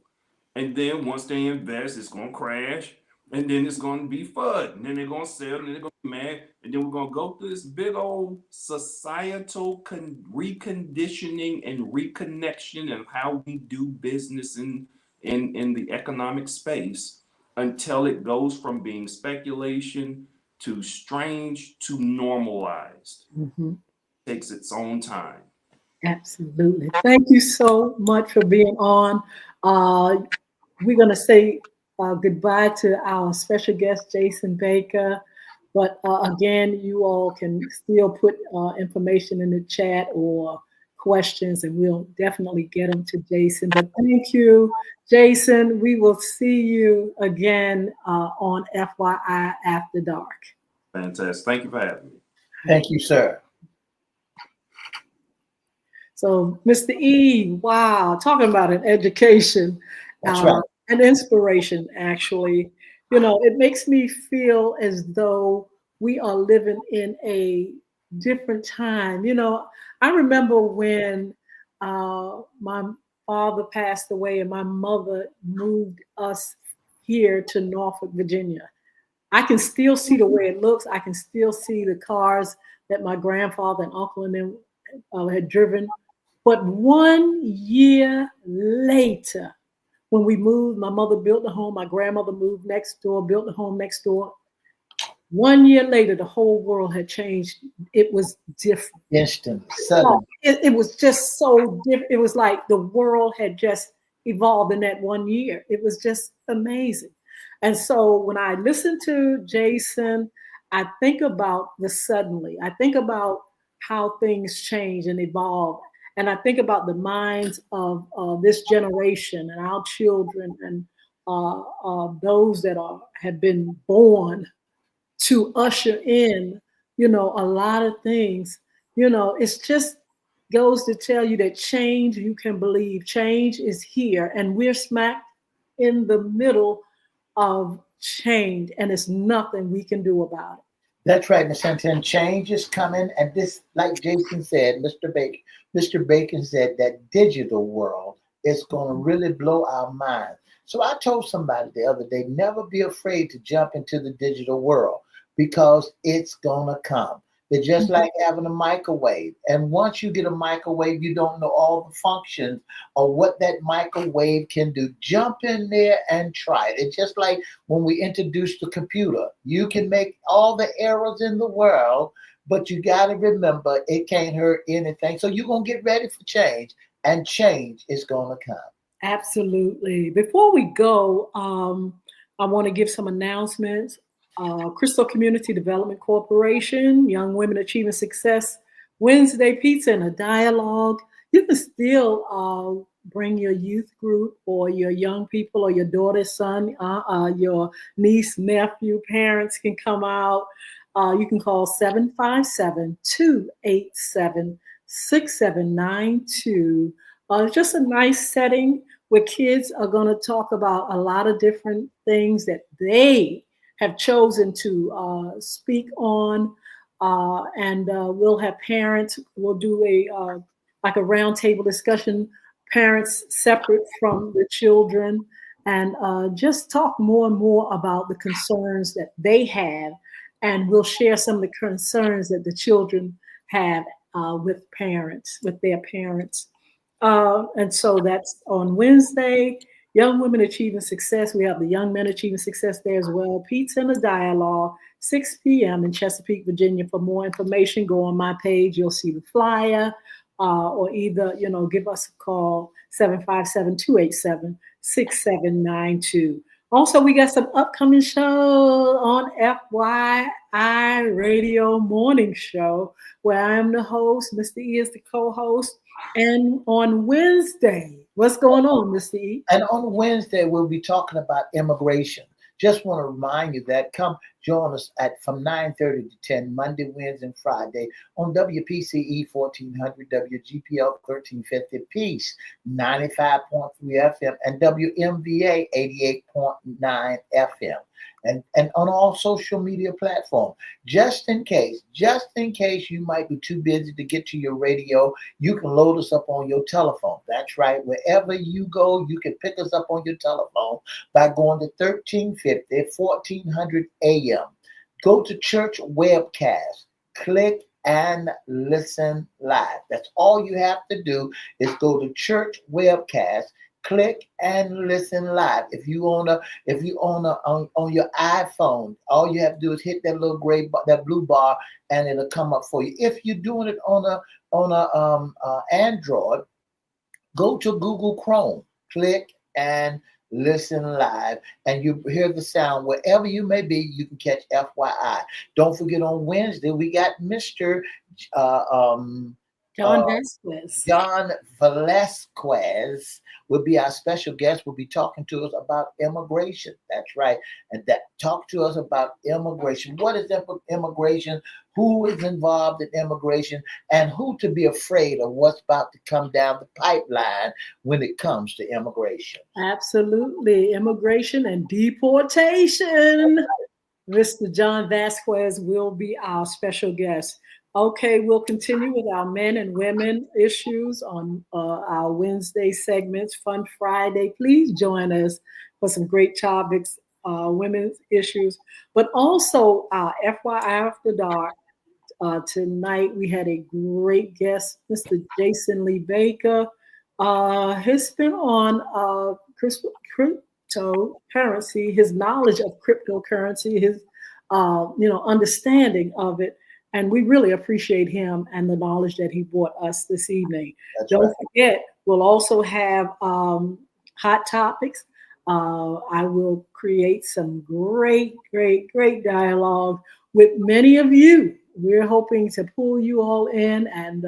And then once they invest, it's going to crash. And then it's going to be FUD. And then they're going to sell, and then they're going to be mad. And then we're going to go through this big old societal reconditioning and reconnection of how we do business in the economic space until it goes from being speculation to strange to normalized. It takes its own time.
Absolutely. Thank you so much for being on. Uh, we're going to say goodbye to our special guest, Jason Baker. But again, you all can still put information in the chat or questions, and we'll definitely get them to Jason. But thank you, Jason. We will see you again on FYI After Dark.
Fantastic. Thank you for having me.
Thank you, sir.
So, Mr. E, wow, talking about an education
That's right.
and inspiration, actually. You know, it makes me feel as though we are living in a different time. You know, I remember when my father passed away and my mother moved us here to Norfolk, Virginia. I can still see the way it looks. I can still see the cars that my grandfather and uncle and them had driven. But 1 year later, when we moved, my mother built a home, my grandmother moved next door, built a home next door. 1 year later, the whole world had changed. It was different.
Instant,
Oh,
sudden.
it was just so different. It was like the world had just evolved in that 1 year. It was just amazing. And so when I listen to Jason, I think about the suddenly. I think about how things change and evolve. And I think about the minds of this generation and our children and those that have been born to usher in, you know, a lot of things. You know, it's just goes to tell you that change, you can believe change is here, and we're smack in the middle of change, and it's nothing we can do about it.
That's right, Miss Hinton. Change is coming, and this, like Jason said, Mr. Bacon said that digital world is going to really blow our minds. So I told somebody the other day, never be afraid to jump into the digital world because it's going to come. It's just like having a microwave. And once you get a microwave, you don't know all the functions or what that microwave can do. Jump in there and try it. It's just like when we introduced the computer. You can make all the errors in the world, but you got to remember it can't hurt anything. So you're going to get ready for change, and change is going to come.
Absolutely. Before we go, I want to give some announcements. Crystal Community Development Corporation, Young Women Achieving Success, Wednesday Pizza and a Dialogue. You can still bring your youth group or your young people or your daughter, son, your niece, nephew, parents can come out. You can call 757-287-6792. Just a nice setting where kids are going to talk about a lot of different things that they have chosen to speak on, and we'll have parents. We'll do like a roundtable discussion, parents separate from the children, and just talk more and more about the concerns that they have, and we'll share some of the concerns that the children have with their parents. And so that's on Wednesday. Young Women Achieving Success. We have the Young Men Achieving Success there as well. Pizza and a Dialogue, 6 p.m. in Chesapeake, Virginia. For more information, go on my page. You'll see the flyer, or either, give us a call, 757-287-6792. Also, we got some upcoming shows on FYI Radio Morning Show, where I am the host. Mr. E is the co-host. And on Wednesday, what's going on, Mr. E?
And on Wednesday, we'll be talking about immigration. Just want to remind you that come join us from 9:30 to 10, Monday, Wednesday, and Friday on WPCE 1400, WGPL 1350 Peace 95.3 FM, and WMVA 88.9 FM. And on all social media platforms, just in case you might be too busy to get to your radio, you can load us up on your telephone. That's right. Wherever you go, you can pick us up on your telephone by going to 1350, 1400 AM. Go to church webcast, click and listen live. That's all you have to do is go to church webcast, Click and listen live. If you on your iPhone, all you have to do is hit that little that blue bar, and it'll come up for you. If you're doing it on a Android, go to Google Chrome, click and listen live, and you hear the sound wherever you may be. You can catch FYI. Don't forget on Wednesday we got Mr. Uh, um,
John
uh,
Vasquez.
John Velasquez will be our special guest. Will be talking to us about immigration. That's right, and that talk to us about immigration. What is immigration? Who is involved in immigration, and who to be afraid of what's about to come down the pipeline when it comes to immigration.
Absolutely. Immigration and deportation. Mr. John Vasquez will be our special guest. Okay, we'll continue with our men and women issues on our Wednesday segments, Fun Friday. Please join us for some great topics, women's issues, but also FYI After Dark. Tonight we had a great guest, Mr. Jason Lee Baker. He's been on cryptocurrency, his knowledge of cryptocurrency, his understanding of it, and we really appreciate him and the knowledge that he brought us this evening.
That's
Don't
right.
forget, we'll also have hot topics. I will create some great, great, great dialogue with many of you. We're hoping to pull you all in and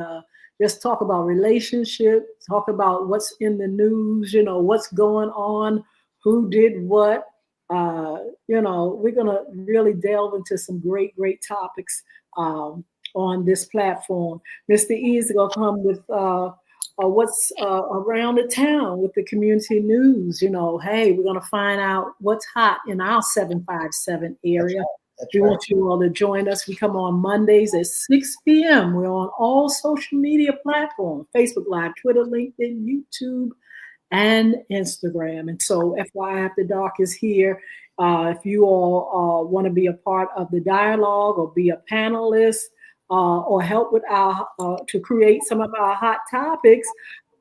just talk about relationships, talk about what's in the news, what's going on, who did what. We're going to really delve into some great, great topics on this platform. Mr. E is going to come with what's around the town with the community news. Hey, we're going to find out what's hot in our 757 area. We want you all to join us. We come on Mondays at 6 p.m. We're on all social media platforms, Facebook Live, Twitter, LinkedIn, YouTube, and Instagram. And so FYI After Dark is here. If you all want to be a part of the dialogue or be a panelist or help with our to create some of our hot topics,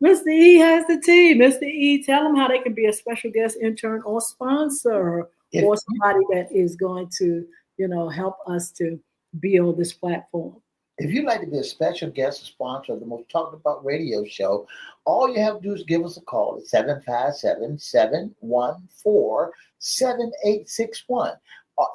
Mr. E has the team. Mr. E, tell them how they can be a special guest, intern, or sponsor, or somebody that is going to help us to build this platform.
If you'd like to be a special guest or sponsor of the most talked about radio show, all you have to do is give us a call at 757-714-7861.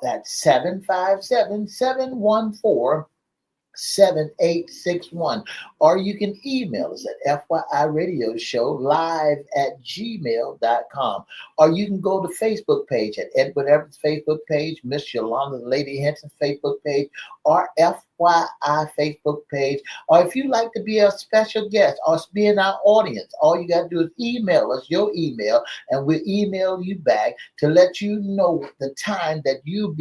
That's 757-714-7861. Or you can email us at FYIRadioshow@gmail.com. Or you can go to Facebook page at Edward Everett's Facebook page, Miss Yolanda Lady Hinton's Facebook page, or FYI Facebook page. Or if you'd like to be a special guest or be in our audience, all you got to do is email us your email, and we'll email you back to let you know the time that we'll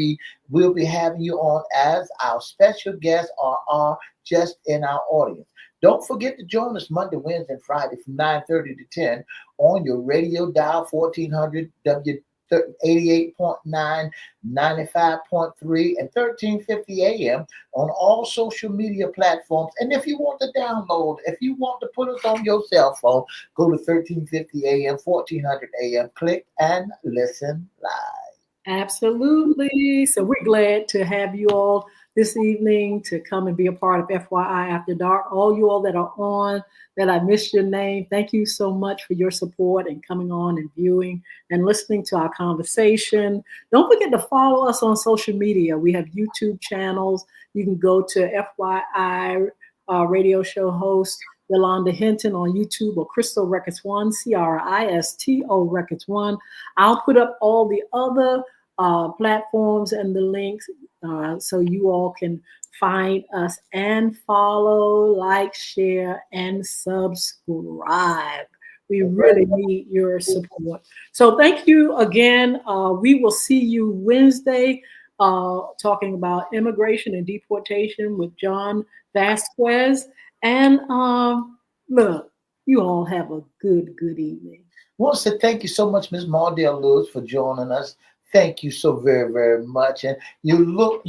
be having you on as our special guest or are just in our audience. Don't forget to join us Monday, Wednesday, and Friday from 9:30 to 10 on your radio dial 1400 W88.9, 95.3, and 1350 AM on all social media platforms. And if you want to download, if you want to put us on your cell phone, go to 1350 AM, 1400 AM, click and listen live.
Absolutely. So we're glad to have you all this evening to come and be a part of FYI After Dark. All you all that are on, that I missed your name, thank you so much for your support and coming on and viewing and listening to our conversation. Don't forget to follow us on social media. We have YouTube channels. You can go to FYI radio show host Yolanda Hinton on YouTube, or Crystal Records One, CRISTO Records One. I'll put up all the other platforms and the links so you all can find us and follow, like, share, and subscribe. We really need your support. So thank you again. We will see you Wednesday talking about immigration and deportation with John Vasquez. And look, you all have a good evening.
I want to say thank you so much, Ms. Mardell Lewis, for joining us. Thank you so very, very much. And you look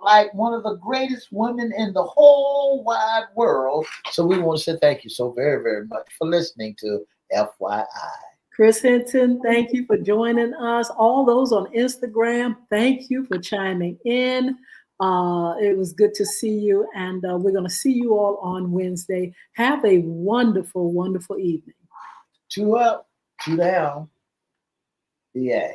like one of the greatest women in the whole wide world. So we want to say thank you so very, very much for listening to FYI.
Chris Hinton, thank you for joining us. All those on Instagram, thank you for chiming in. It was good to see you, and we're going to see you all on Wednesday. Have a wonderful, wonderful evening.
2 up, 2 down. Yeah.